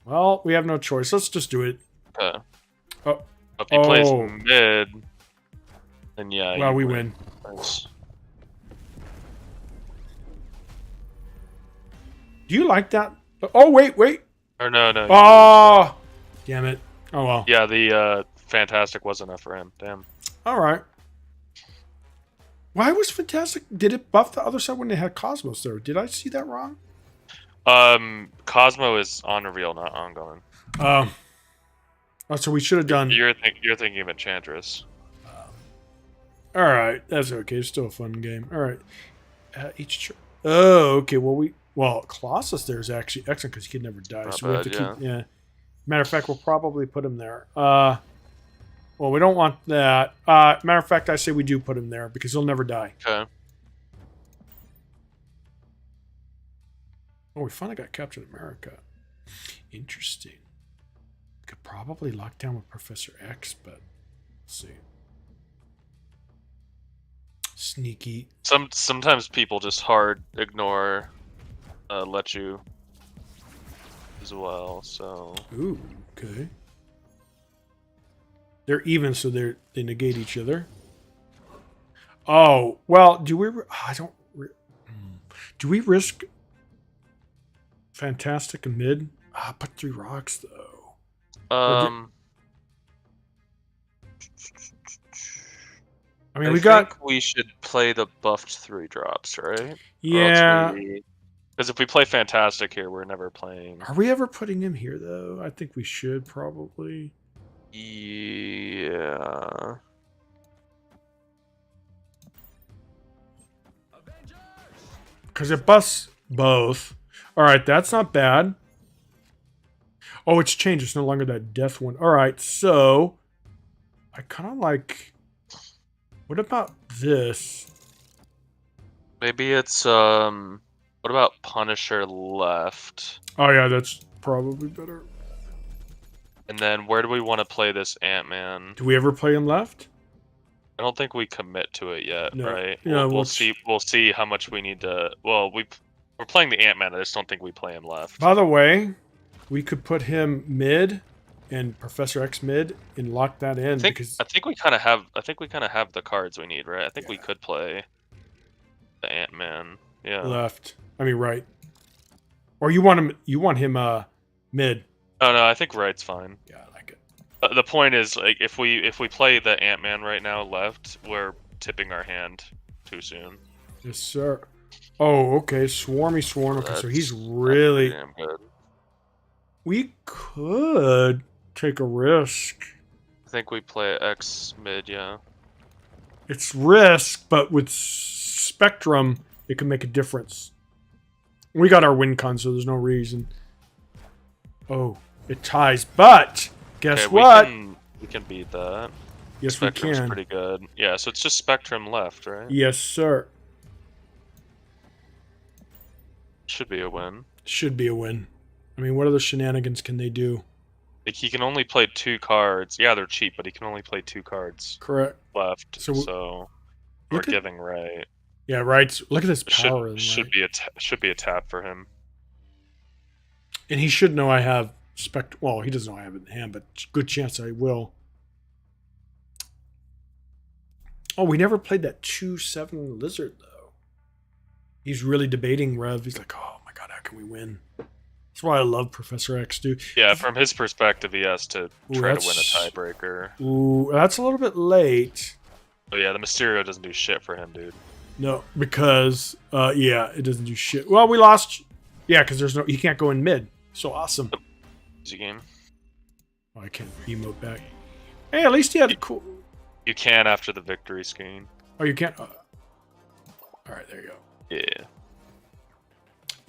Well, we have no choice. Let's just do it. Okay. Oh. If he plays mid, then yeah. Well, we win. Nice. Do you like that? Oh, wait. Or no. Oh! Damn it. Oh, well. Yeah, the Fantastic was enough for him. Damn. All right. Why was Fantastic? Did it buff the other side when they had Cosmos there? Did I see that wrong? Cosmo is on reveal, not ongoing. Oh, so we should have done... You're thinking of Enchantress. All right, that's okay. It's still a fun game. All right. Oh, okay. Well, Colossus there is actually excellent because he can never die. Not so we have to bad, keep... Yeah. Matter of fact, we'll probably put him there. Well, we don't want that. Matter of fact, I say we do put him there because he'll never die. Okay. Oh, we finally got Captain America. Interesting. Could probably lock down with Professor X, but let's see. Sneaky. Sometimes people just hard ignore let you as well, so... Ooh, okay. They're even, so they negate each other. Oh, well, do we... Do we risk Fantastic and mid? Put 3 rocks, though. I mean, think we should play the buffed 3 drops, right? Yeah. Because if we play Fantastic here, we're never playing. Are we ever putting him here, though? I think we should, probably. Yeah. Because it busts both. All right, that's not bad. Oh, it's changed. It's no longer that death one. All right, so I kind of like... What about this? Maybe it's, what about Punisher left? Oh, yeah, that's probably better. And then where do we want to play this Ant-Man? Do we ever play him left? I don't think we commit to it yet, No. right? Yeah, We'll see. We'll see how much we need to. Well, we're playing the Ant-Man. I just don't think we play him left. By the way, we could put him mid and Professor X mid and lock that in because I think we kind of have. I think we kind of have the cards we need, right? I think we Yeah. could play the Ant-Man. Yeah. left. I mean right. Or you want him? You want him mid? Oh no, I think right's fine. Yeah, I like it. The point is, like, if we play the Ant-Man right now left, we're tipping our hand too soon. Yes, sir. Oh, okay. Swarmy Swarm. Okay, so he's That's really. damn good. We could take a risk. I think we play X mid, yeah. It's risk, but with Spectrum, it can make a difference. We got our win con, so there's no reason. Oh, it ties. But guess Okay, what? We can beat that. Yes, Spectrum's we can. pretty good. Yeah, so it's just Spectrum left, right? Yes, sir. Should be a win. Should be a win. I mean, what other shenanigans can they do? Like, he can only play 2 cards. Yeah, they're cheap, but he can only play 2 cards Correct. left. So So, we're look at- giving right. Yeah, right. Look at this power. in Should right. be a tap for him. And he should know I have Spect. Well, he doesn't know I have it in hand, but good chance I will. Oh, we never played that 2/7 Lizard, though. He's really debating Rev. He's like, oh my god, how can we win? That's why I love Professor X, dude. Yeah, from his perspective, he has to Ooh, try to win a that's- tiebreaker. Ooh, that's a little bit late. But yeah, the Mysterio doesn't do shit for him, dude. No, because, yeah, it doesn't do shit. Well, we lost. Yeah, because there's no, he can't go in mid. So awesome. Easy game. Oh, I can't emote back. Hey, at least he had a cool. You can after the victory screen. Oh, you can't. All right, there you go. Yeah.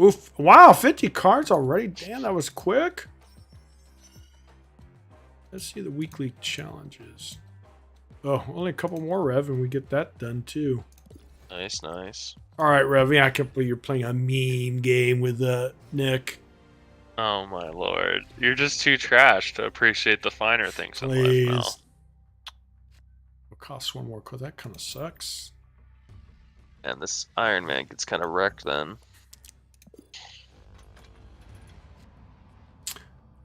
Oof. Wow, 50 cards already. Damn, that was quick. Let's see the weekly challenges. Oh, only a couple more, Rev, and we get that done too. Nice, nice. All right, Rev. Yeah, I can't believe you're playing a meme game with Nick. Oh my lord. You're just too trash to appreciate the finer things in life, Please. Mel. It costs one more card. That kind of sucks. And this Iron Man gets kind of wrecked then.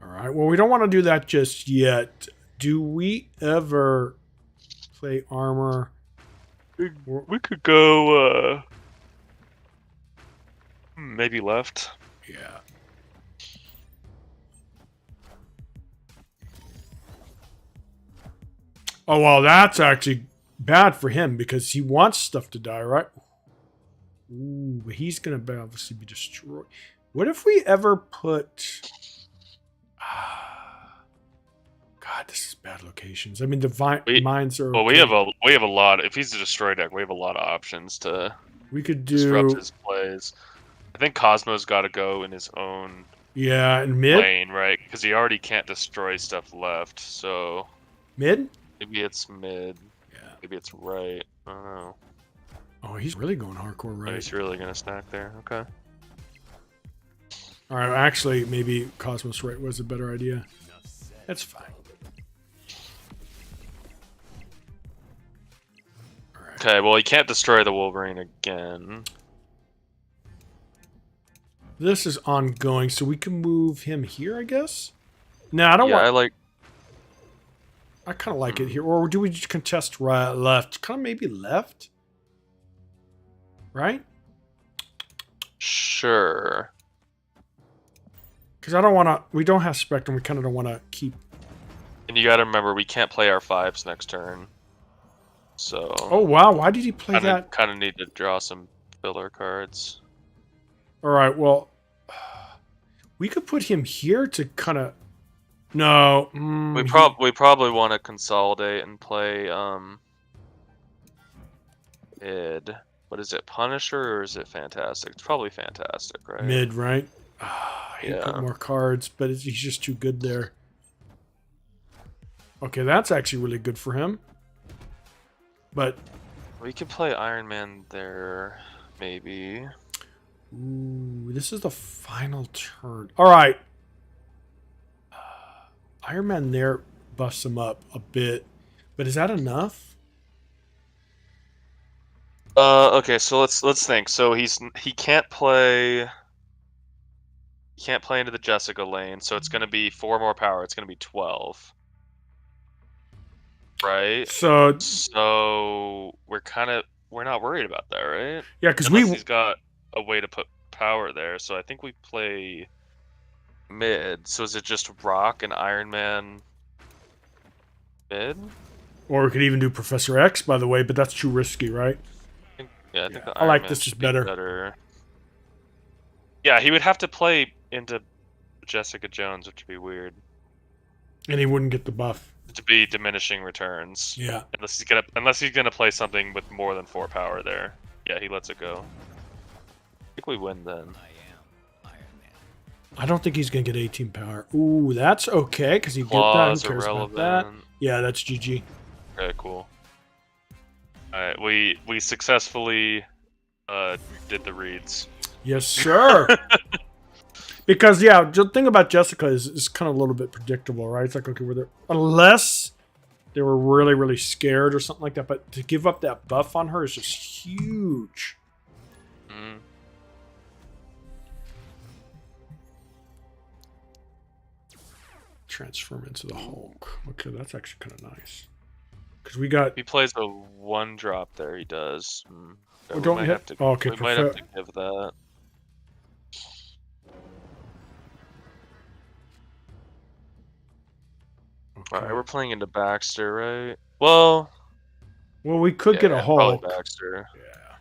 All right. Well, we don't want to do that just yet. Do we ever play armor? We could go, maybe left. Yeah. Oh, well, that's actually bad for him because he wants stuff to die, right? Ooh, but he's going to obviously be destroyed. What if we ever put... God, this is bad locations. I mean, the mines are... Well, okay. we have a lot. If he's a destroy deck, we have a lot of options to We could disrupt do... his plays. I think Cosmo's got to go in his own Yeah, and mid? lane, right? Because he already can't destroy stuff left. So Mid? maybe it's mid. Yeah. Maybe it's right. I don't know. Oh, he's really going hardcore, Oh, right? he's really gonna snack there. Okay. All right, actually, maybe Cosmos right was a better idea. That's fine. All right. Okay. Well, he can't destroy the Wolverine again. This is ongoing, so we can move him here, I guess? No, I don't Yeah, want... I kind of like it here. Or do we just contest right, left? Kind of maybe left? Right? Sure. Because I don't want to... We don't have Spectrum. We kind of don't want to keep... And you gotta remember, we can't play our 5s next turn. So. Oh, wow. Why did he play that? Kind of need to draw some filler cards. All right, well... We could put him here to kind of... No. We probably want to consolidate and play id. What is it, Punisher or is it Fantastic? It's probably Fantastic, right? Mid, right? He put more cards, but he's just too good there. Okay, that's actually really good for him. But we could play Iron Man there, maybe. ooh, this is the final turn. All right. Iron Man there buffs him up a bit, but is that enough? Okay, so let's think. So he can't play. He can't play into the Jessica lane, so it's gonna be 4 more power. It's gonna be 12. Right? So So we're not worried about that, right? yeah, because Unless he's got a way to put power there. So I think we play mid. So is it just Rock and Iron Man mid? or we could even do Professor X, by the way, but that's too risky, right? Yeah, I think the I Iron like Man this is should be better. better. Yeah, he would have to play into Jessica Jones, which would be weird. And he wouldn't get the buff. To be diminishing returns. Yeah. Unless he's gonna play something with more than 4 power there. Yeah, he lets it go. I think we win then. I don't think he's gonna get 18 power. Ooh, that's okay because he get that. Claws Who cares about irrelevant. that? Yeah, that's GG. Okay, cool. Alright, we successfully did the reads. Yes, sir. Because yeah, the thing about Jessica is kind of a little bit predictable, right? It's like, okay, unless they were really, really scared or something like that, but to give up that buff on her is just huge. Mm. Transform into the Hulk. Okay, that's actually kind of nice. Because we got. He plays a 1-drop there. He does. Oh, we don't might hit. have to. Oh, okay, we might have to give that. Okay. All right, we're playing into Baxter, right? Well, we could get a Hulk. Probably Baxter. Yeah.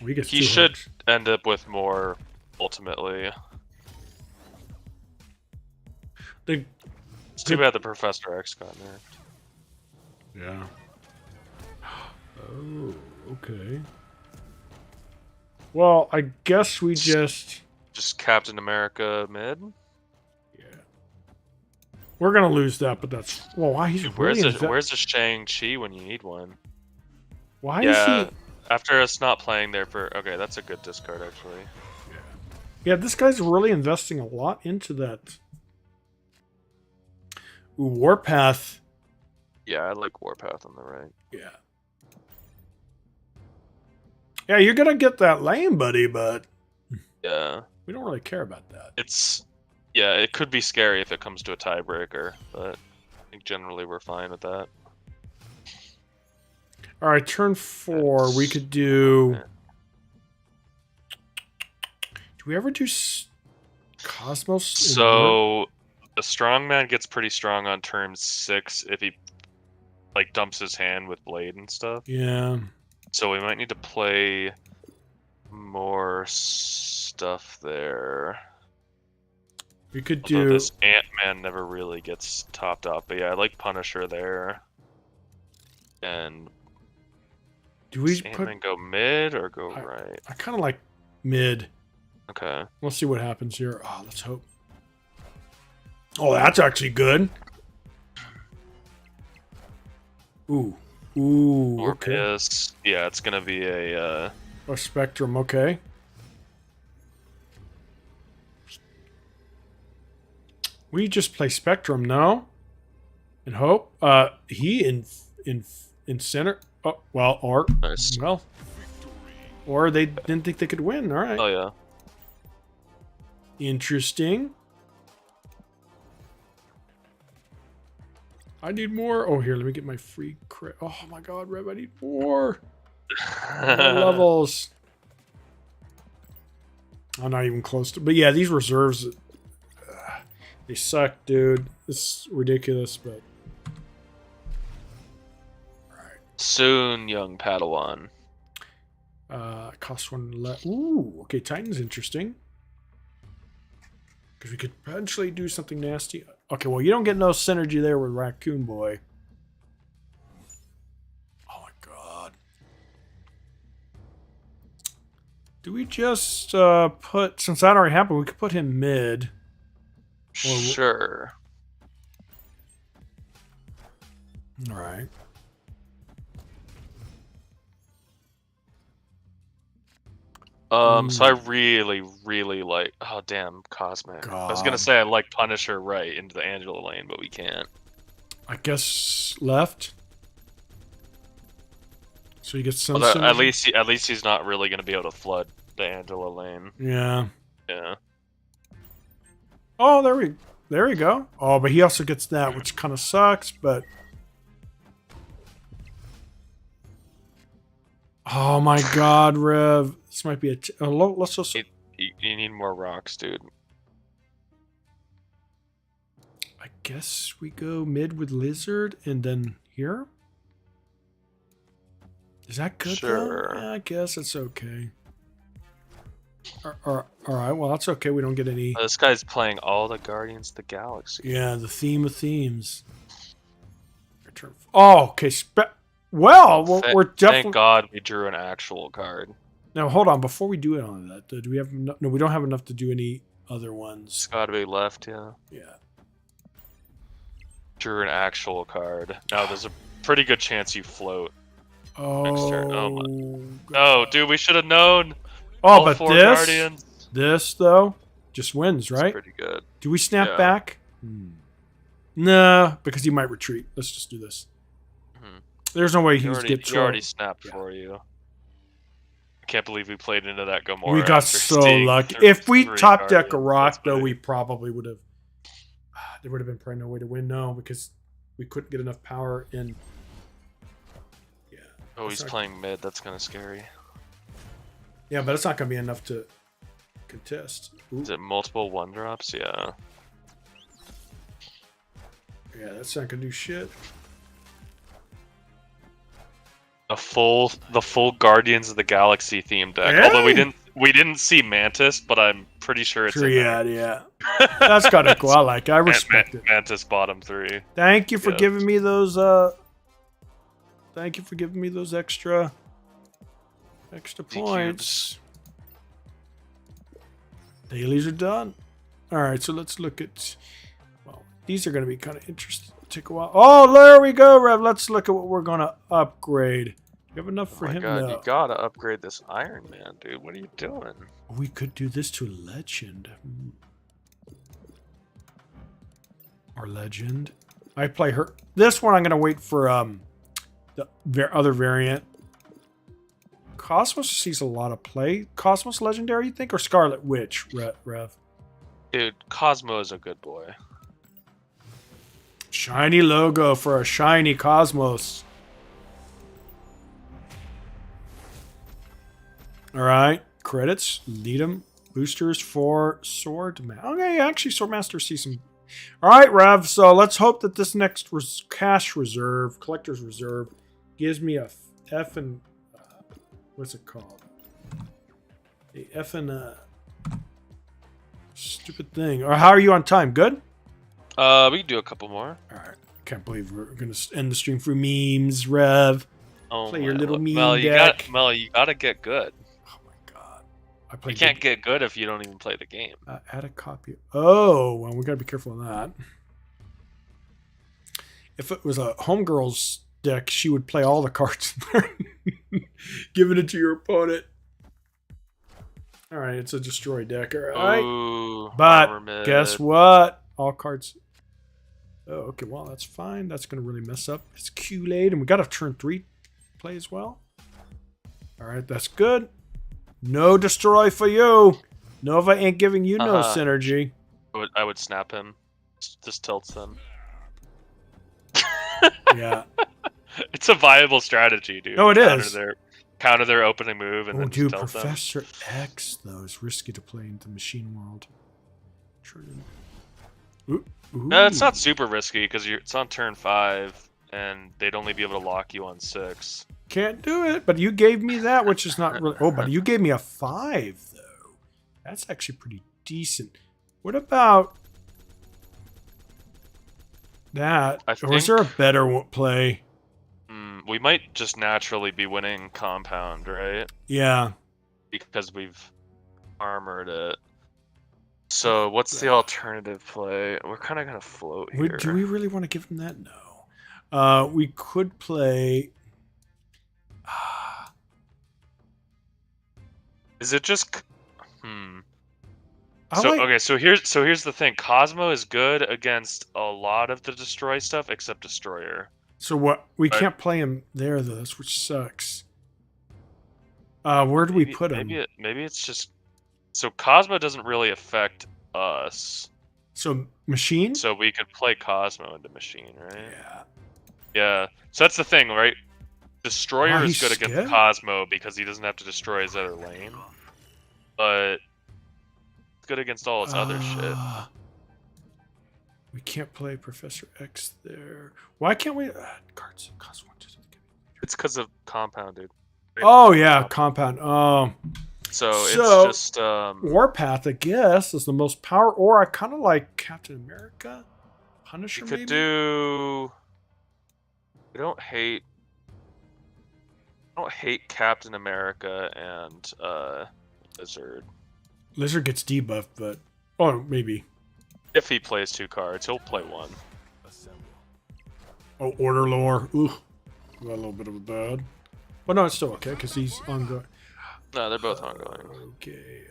We get. He should end up with more ultimately. It's too bad the Professor X got nerfed. Yeah. Oh, okay. Well, I guess we just Captain America mid. Yeah. We're gonna lose that, but that's why he's Dude, really where's the Shang-Chi when you need one? Why is he? After us not playing there for that's a good discard actually. Yeah, this guy's really investing a lot into that. Ooh, Warpath. Yeah, I like Warpath on the right. Yeah. Yeah, you're gonna get that lane, buddy, but yeah, we don't really care about that. It could be scary if it comes to a tiebreaker, but I think generally we're fine with that. All right, turn 4. We could do. Yeah. Do we ever do Cosmos? So the strongman gets pretty strong on turn 6 if he dumps his hand with blade and stuff. Yeah. So we might need to play more stuff there. We could Although do. this Ant-Man never really gets topped off, but yeah, I like Punisher there. And do we Ant-Man go mid or go right? I kind of like mid. Okay. We'll see what happens here. Oh, let's hope. Oh, that's actually good. Ooh. Ooh, okay. Yeah, it's gonna be a Spectrum, okay. We just play Spectrum, no? And hope. He in center. Oh, well, or nice. Well, or they didn't think they could win. All right. Oh yeah. Interesting. I need more. Oh, here, let me get my free crit. Oh my God, Rev, I need more. More levels. I'm not even close to. But yeah, these reserves, they suck, dude. It's ridiculous, but. Alright. Soon, young Padawan. Cost 1 less. Ooh, okay, Titan's interesting. Because we could potentially do something nasty. Okay, well, you don't get no synergy there with Raccoon Boy. Oh my God. Do we just put, since that already happened, we could put him mid. Sure. All right. So I really, really like. Oh damn, Cosmic. God. I was gonna say I like Punisher right into the Angela lane, but we can't. I guess left. So you get some. Well, at synergy? least he's not really going to be able to flood the Angela lane. Yeah. Yeah. Oh, there we go. Oh, but he also gets that, which kind of sucks. But oh my God, Rev, this might be a. Let's just. You need more rocks, dude. I guess we go mid with Lizard and then here. Is that good? Sure. Though? Yeah, I guess it's okay. All right, well, that's okay. We don't get any. This guy's playing all the Guardians of the Galaxy. Yeah, the theme of themes. Oh, okay. Well, we're definitely. Thank God we drew an actual card. Now, hold on. Before we do it on that, do we have no? We don't have enough to do any other ones. It's got to be left, yeah. Yeah. Drew an actual card. Now there's a pretty good chance you float. Oh. Next turn. Oh my. No, dude, we should have known. Oh, All but four Guardians. this though, just wins, right? It's pretty good. Do we snap Yeah. back? Nah, because he might retreat. Let's just do this. There's no way He he's already snapped for you. I can't believe we played into that Gamora. We got after so seeing lucky. If we three top deck a Guardians. rock, That's though, big. we probably would have. There would have been probably no way to win. No, because we couldn't get enough power in. Yeah. Oh, he's playing mid. That's kind of scary. Yeah, but it's not going to be enough to contest. Ooh. Is it multiple 1-drops? Yeah. Yeah, that's not going to do shit. The full Guardians of the Galaxy theme deck. Yeah. Although we didn't see Mantis, but I'm pretty sure it's in there. Yeah. That's got to go. I like it. I respect it. Mantis bottom 3. Thank you for Yeah. giving me those. Thank you for giving me those extra points. Dailies are done. All right, so let's look at. Well, these are going to be kind of interesting. Take a while. Oh, there we go, Rev. Let's look at what we're going to upgrade. You have enough for him? God, No. you gotta upgrade this Iron Man, dude. What are you doing? We could do this to legend. Or legend. I play her. This one I'm going to wait for the other variant. Cosmos sees a lot of play. Cosmos Legendary, you think? Or Scarlet Witch, Rev? Dude, Cosmo is a good boy. Shiny logo for a shiny Cosmos. Alright. Credits. Lead 'em. Boosters for Sword. Okay, actually, Swordmaster sees some. Alright, Rev. So let's hope that this next cash reserve, collector's reserve, gives me a effing. What's it called? A effing stupid thing. Or how are you on time? Good? We can do a couple more. Alright. Can't believe we're going to end the stream for memes, Rev. Oh, Play your little meme Mel, deck. you gotta get good. Oh my god. I play You can't get good if you don't even play the game. add a copy. Oh, well, we got to be careful of that. If it was a homegirl's deck, she would play all the cards in there, giving it to your opponent. All right, it's a destroy deck. All right, Ooh, but guess what? All cards. Oh, okay. Well, that's fine. That's going to really mess up his Kool-Aid, and we got a turn 3 play as well. All right, that's good. No destroy for you. Nova ain't giving you no synergy. I would snap him. Just tilts him. Yeah. It's a viable strategy, dude. No, it is. Counter their opening move and then dude, just tilt them. Professor X, though, is risky to play into Machine World. Ooh. No, it's not super risky because it's on turn 5 and they'd only be able to lock you on 6. Can't do it, but you gave me that, which is not really. Oh, but you gave me a 5, though. That's actually pretty decent. What about that? Or is there a better play? We might just naturally be winning compound, right? Yeah. Because we've armored it. So what's the alternative play? We're kind of going to float here. Do we really want to give him that? No. We could play... Is it just... So here's the thing. Cosmo is good against a lot of the destroy stuff except Destroyer. So what? We can't play him there, though, which sucks. Where do we put him? Maybe it's just so Cosmo doesn't really affect us. So machine. So we could play Cosmo into machine, right? Yeah. Yeah. So that's the thing, right? Destroyer is he's good against scared? Cosmo because he doesn't have to destroy his other lane. But it's good against all its other shit. We can't play Professor X there. Why can't we? Cards cost 1. It's because of compounded. Oh yeah, compound. So So, it's just Warpath, I guess, is the most power. Or I kind of like Captain America, Punisher. you could maybe? do. I don't hate Captain America and Lizard. Lizard gets debuffed, but maybe. If he plays 2 cards, he'll play 1. Oh, Order Lore. Ooh, got a little bit of a bad. But no, it's still okay because he's ongoing. No, they're both ongoing. Okay.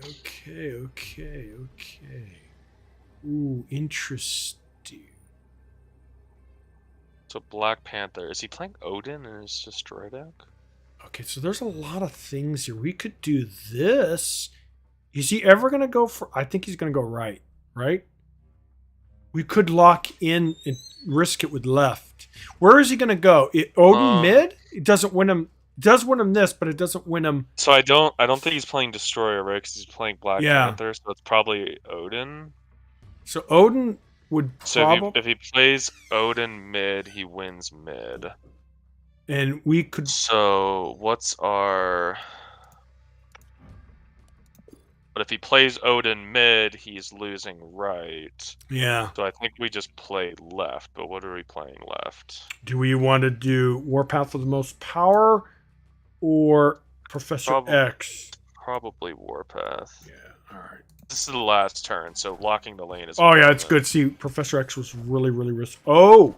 Ooh, interesting. So Black Panther, is he playing Odin in his destroy deck? Okay, so there's a lot of things here. We could do this. Is he ever going to go for... I think he's going to go right? We could lock in and risk it with left. Where is he going to go? Odin mid? It doesn't win him... It does win him this, but it doesn't win him... So I don't think he's playing Destroyer, right? Because he's playing Black Panther, so it's probably Odin. So Odin would So if he plays Odin mid, he wins mid. And we could... So what's our... But if he plays Odin mid, he's losing right. Yeah. So I think we just play left, but what are we playing left? Do we want to do Warpath for the most power or Professor X? Probably Warpath. Yeah, alright. This is the last turn, so locking the lane is... Oh yeah, it's good. See, Professor X was really, really risky. Oh!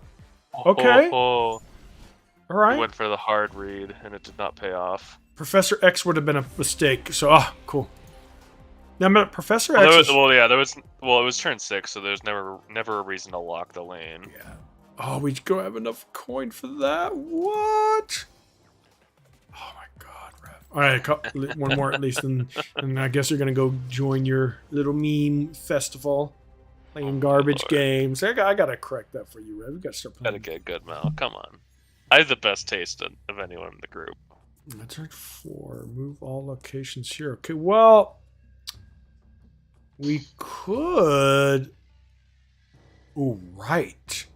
Okay. Alright. He went for the hard read, and it did not pay off. Professor X would have been a mistake, so, cool. Now, but Professor X... it was turn 6, so there's never a reason to lock the lane. Yeah. Oh, we go have enough coin for that? What? Oh my god, Rev. Alright, one more at least, and I guess you're gonna go join your little meme festival. Playing garbage games. I gotta correct that for you, Rev. You gotta start playing. Gotta get good, Mel. Come on. I have the best taste of anyone in the group. Turn 4. Move all locations here. Okay, well... We could... Ooh, right.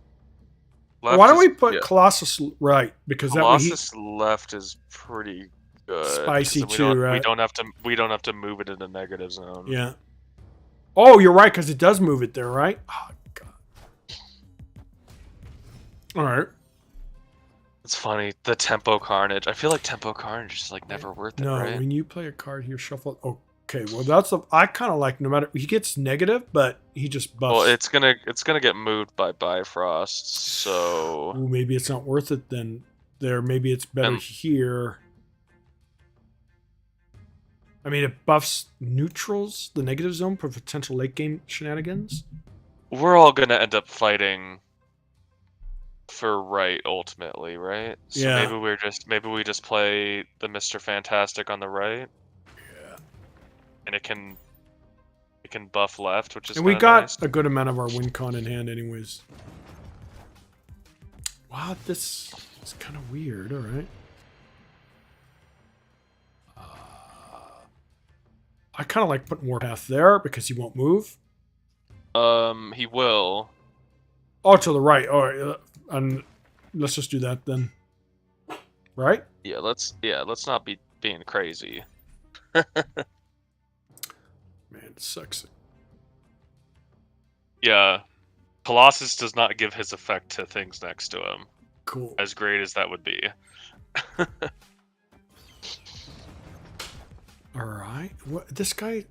Why don't we put Colossus right? Because Colossus left is pretty good. Spicy too, right? We don't have to move it in the negative zone. Yeah. Oh, you're right, because it does move it there, right? Oh god. All right. It's funny, the Tempo Carnage. I feel like Tempo Carnage is like never worth it, right? No, when you play a card here, shuffle. Okay, well I kind of like no matter he gets negative, but he just buffs. Well, it's gonna get moved by Bifrost, so ooh, maybe it's not worth it then. There, maybe it's better here. I mean, it buffs neutrals, the negative zone for potential late game shenanigans. We're all gonna end up fighting for right ultimately, right? So yeah. Maybe we just play the Mr. Fantastic on the right. Yeah. And it can buff left, which is and we got nice. a good amount of our win con in hand anyways. Wow, this is kind of weird. All right. I kind of like putting Warpath there because he won't move. He will. Oh, to the right. All right, and let's just do that then. Right? Yeah, let's not be being crazy. Man, it's sexy. Yeah, Colossus does not give his effect to things next to him. Cool. As great as that would be. All right. What this guy?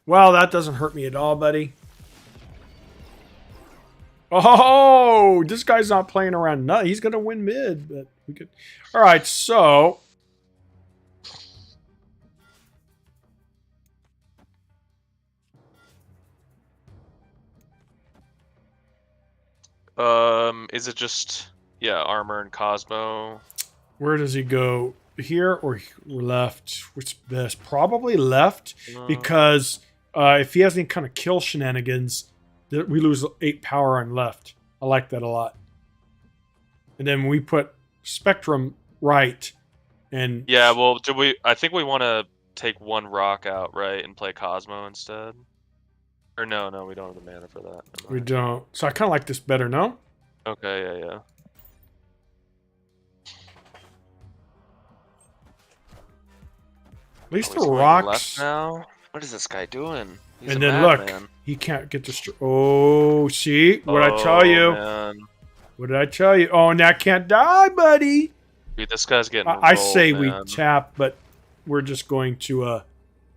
Well, that doesn't hurt me at all, buddy. Oh, this guy's not playing around. No, he's gonna win mid, but we could. All right, so. Is it just armor and Cosmo? Where does he go? here or left? Which best? Probably left because if he has any kind of kill shenanigans, we lose 8 power on left. I like that a lot. And then we put Spectrum right, and Yeah, well, I think we want to take 1 rock out, right, and play Cosmo instead. Or no, we don't have the mana for that. We don't. So I kind of like this better, no? Okay, yeah. At least Oh, the he's going rocks. left now. What is this guy doing? He's And a then look, madman. he can't get destroyed. Oh, see what I tell you? Man. What did I tell you? Oh, and that can't die, buddy. Dude, this guy's getting. I rolled, say man. we tap, but we're just going to.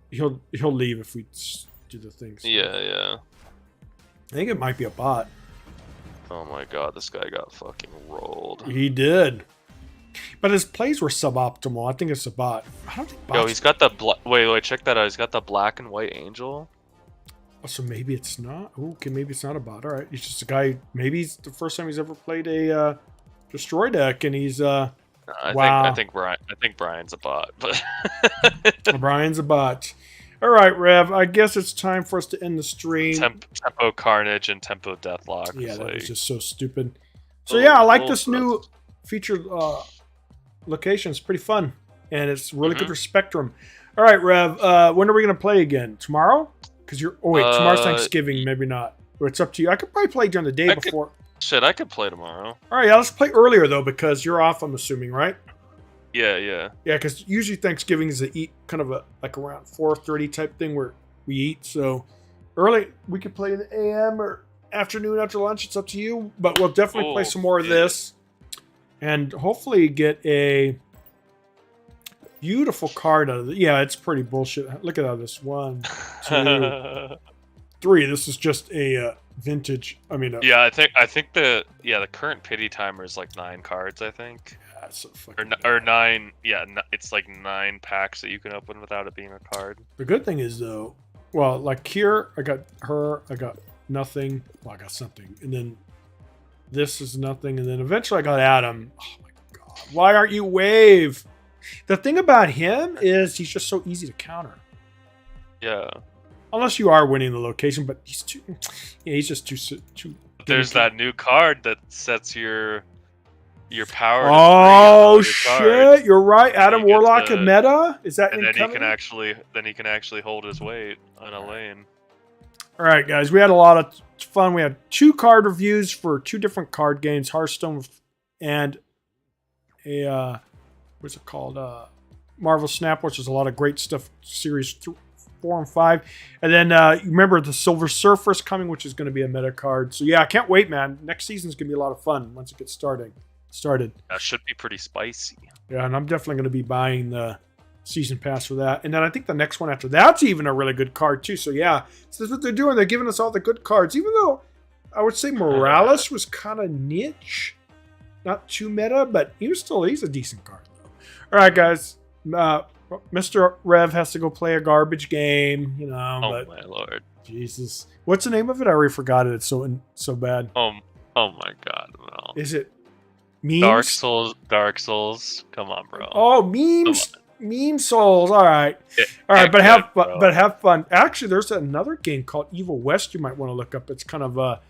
He'll leave if we do the things. Yeah. I think it might be a bot. Oh my god, this guy got fucking rolled. He did, but his plays were suboptimal. I think it's a bot. I don't think bots. Yo, he's got the wait, check that out. He's got the black and white angel. Oh, so maybe it's not. Ooh, okay, maybe it's not a bot. All right, he's just a guy. Maybe it's the first time he's ever played a destroy deck, and he's wow. I think Brian's a bot, but Brian's a bot. All right, Rev. I guess it's time for us to end the stream. Tempo Carnage and Tempo Deathlock. Yeah, that like... was just so stupid. So yeah, I like this new featured location. It's pretty fun, and it's really good for Spectrum. All right, Rev. When are we gonna play again? Tomorrow? Because you're. Oh wait, tomorrow's Thanksgiving. Maybe not. Or it's up to you. I could probably play during the day before. I could play tomorrow. All right, yeah, let's play earlier though because you're off. I'm assuming, right? Yeah. Yeah, because usually Thanksgiving is kind of a like around 4:30 type thing where we eat. So early, we could play in the AM or afternoon after lunch. It's up to you, but we'll definitely play some more of this, and hopefully get a beautiful card out of it. Yeah, it's pretty bullshit. Look at all this 1, 2, 3. This is just a vintage. I mean, yeah, I think the current pity timer is like 9 cards. I think. So fucking or 9. Yeah, it's like 9 packs that you can open without it being a card. The good thing is though, well, like here I got her, I got nothing. Well, I got something, and then this is nothing, and then eventually I got Adam. Oh my god, why aren't you Wave? The thing about him is he's just so easy to counter. Yeah. Unless you are winning the location, but he's too. Yeah, he's just too. There's that new card that sets your power. Oh shit! You're right. Adam Warlock and meta. Is that? And then he can actually hold his weight on a lane. All right, guys. We had a lot of fun. We had 2 card reviews for 2 different card games, Hearthstone and a what's it called? Marvel Snap, which is a lot of great stuff. Series 4 and 5, and then you remember the Silver Surfer's coming, which is going to be a meta card. So yeah, I can't wait, man. Next season's going to be a lot of fun once it gets started. That should be pretty spicy. Yeah, and I'm definitely going to be buying the season pass for that. And then I think the next one after that's even a really good card too. So yeah, so that's what they're doing. They're giving us all the good cards, even though I would say Morales was kind of niche, not too meta, but he's a decent card though. All right, guys. Mr. Rev has to go play a garbage game, you know. Oh my lord! Jesus, what's the name of it? I already forgot it. It's so bad. Oh my god! No. Is it? Memes? Dark Souls. Come on, bro. Oh, memes. Meme Souls. All right. All right, but have fun. Actually, there's another game called Evil West you might want to look up. It's kind of a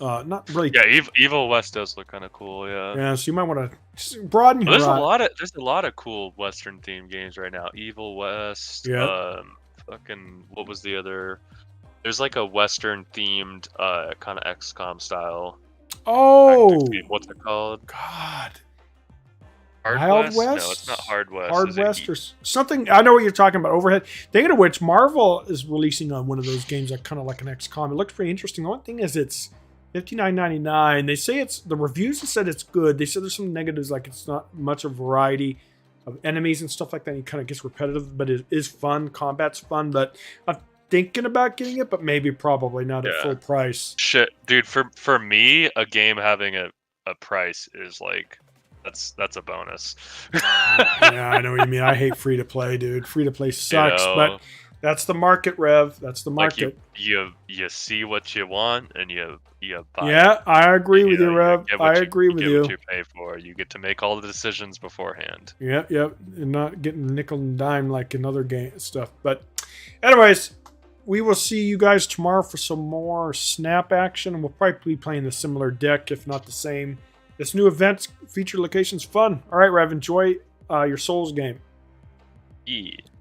not really. Yeah, Evil West does look kind of cool. Yeah. Yeah, so you might want to broaden your. There's a lot of cool Western themed games right now. Evil West. Yeah. Fucking what was the other? There's like a Western themed kind of XCOM style. Oh. What's it called? God. Wild West? No, it's not Hard West. Hard West or something. I know what you're talking about. Overhead. Thinking of which, Marvel is releasing on one of those games, like kind of like an XCOM. It looks pretty interesting. The one thing is, it's $59.99. They say the reviews have said it's good. They said there's some negatives, like it's not much of a variety of enemies and stuff like that. And it kind of gets repetitive, but it is fun. Combat's fun, but I'm thinking about getting it, but maybe probably not at full price. Shit, dude. For me, a game having a price is like. That's a bonus. Yeah, I know what you mean. I hate free to play, dude. Free to play sucks, but That's the market, Rev. That's the Like market. you see what you want and you buy. Yeah, I agree with you, know, Rev. get what I you- agree with get you. what you pay for. You get to make all the decisions beforehand. Yep, yep. And not getting nickel and dime like in other game stuff. But anyways, we will see you guys tomorrow for some more snap action. And we'll probably be playing a similar deck, if not the same. This new event feature location's fun. All right, Rev, enjoy your Souls game. Yeah.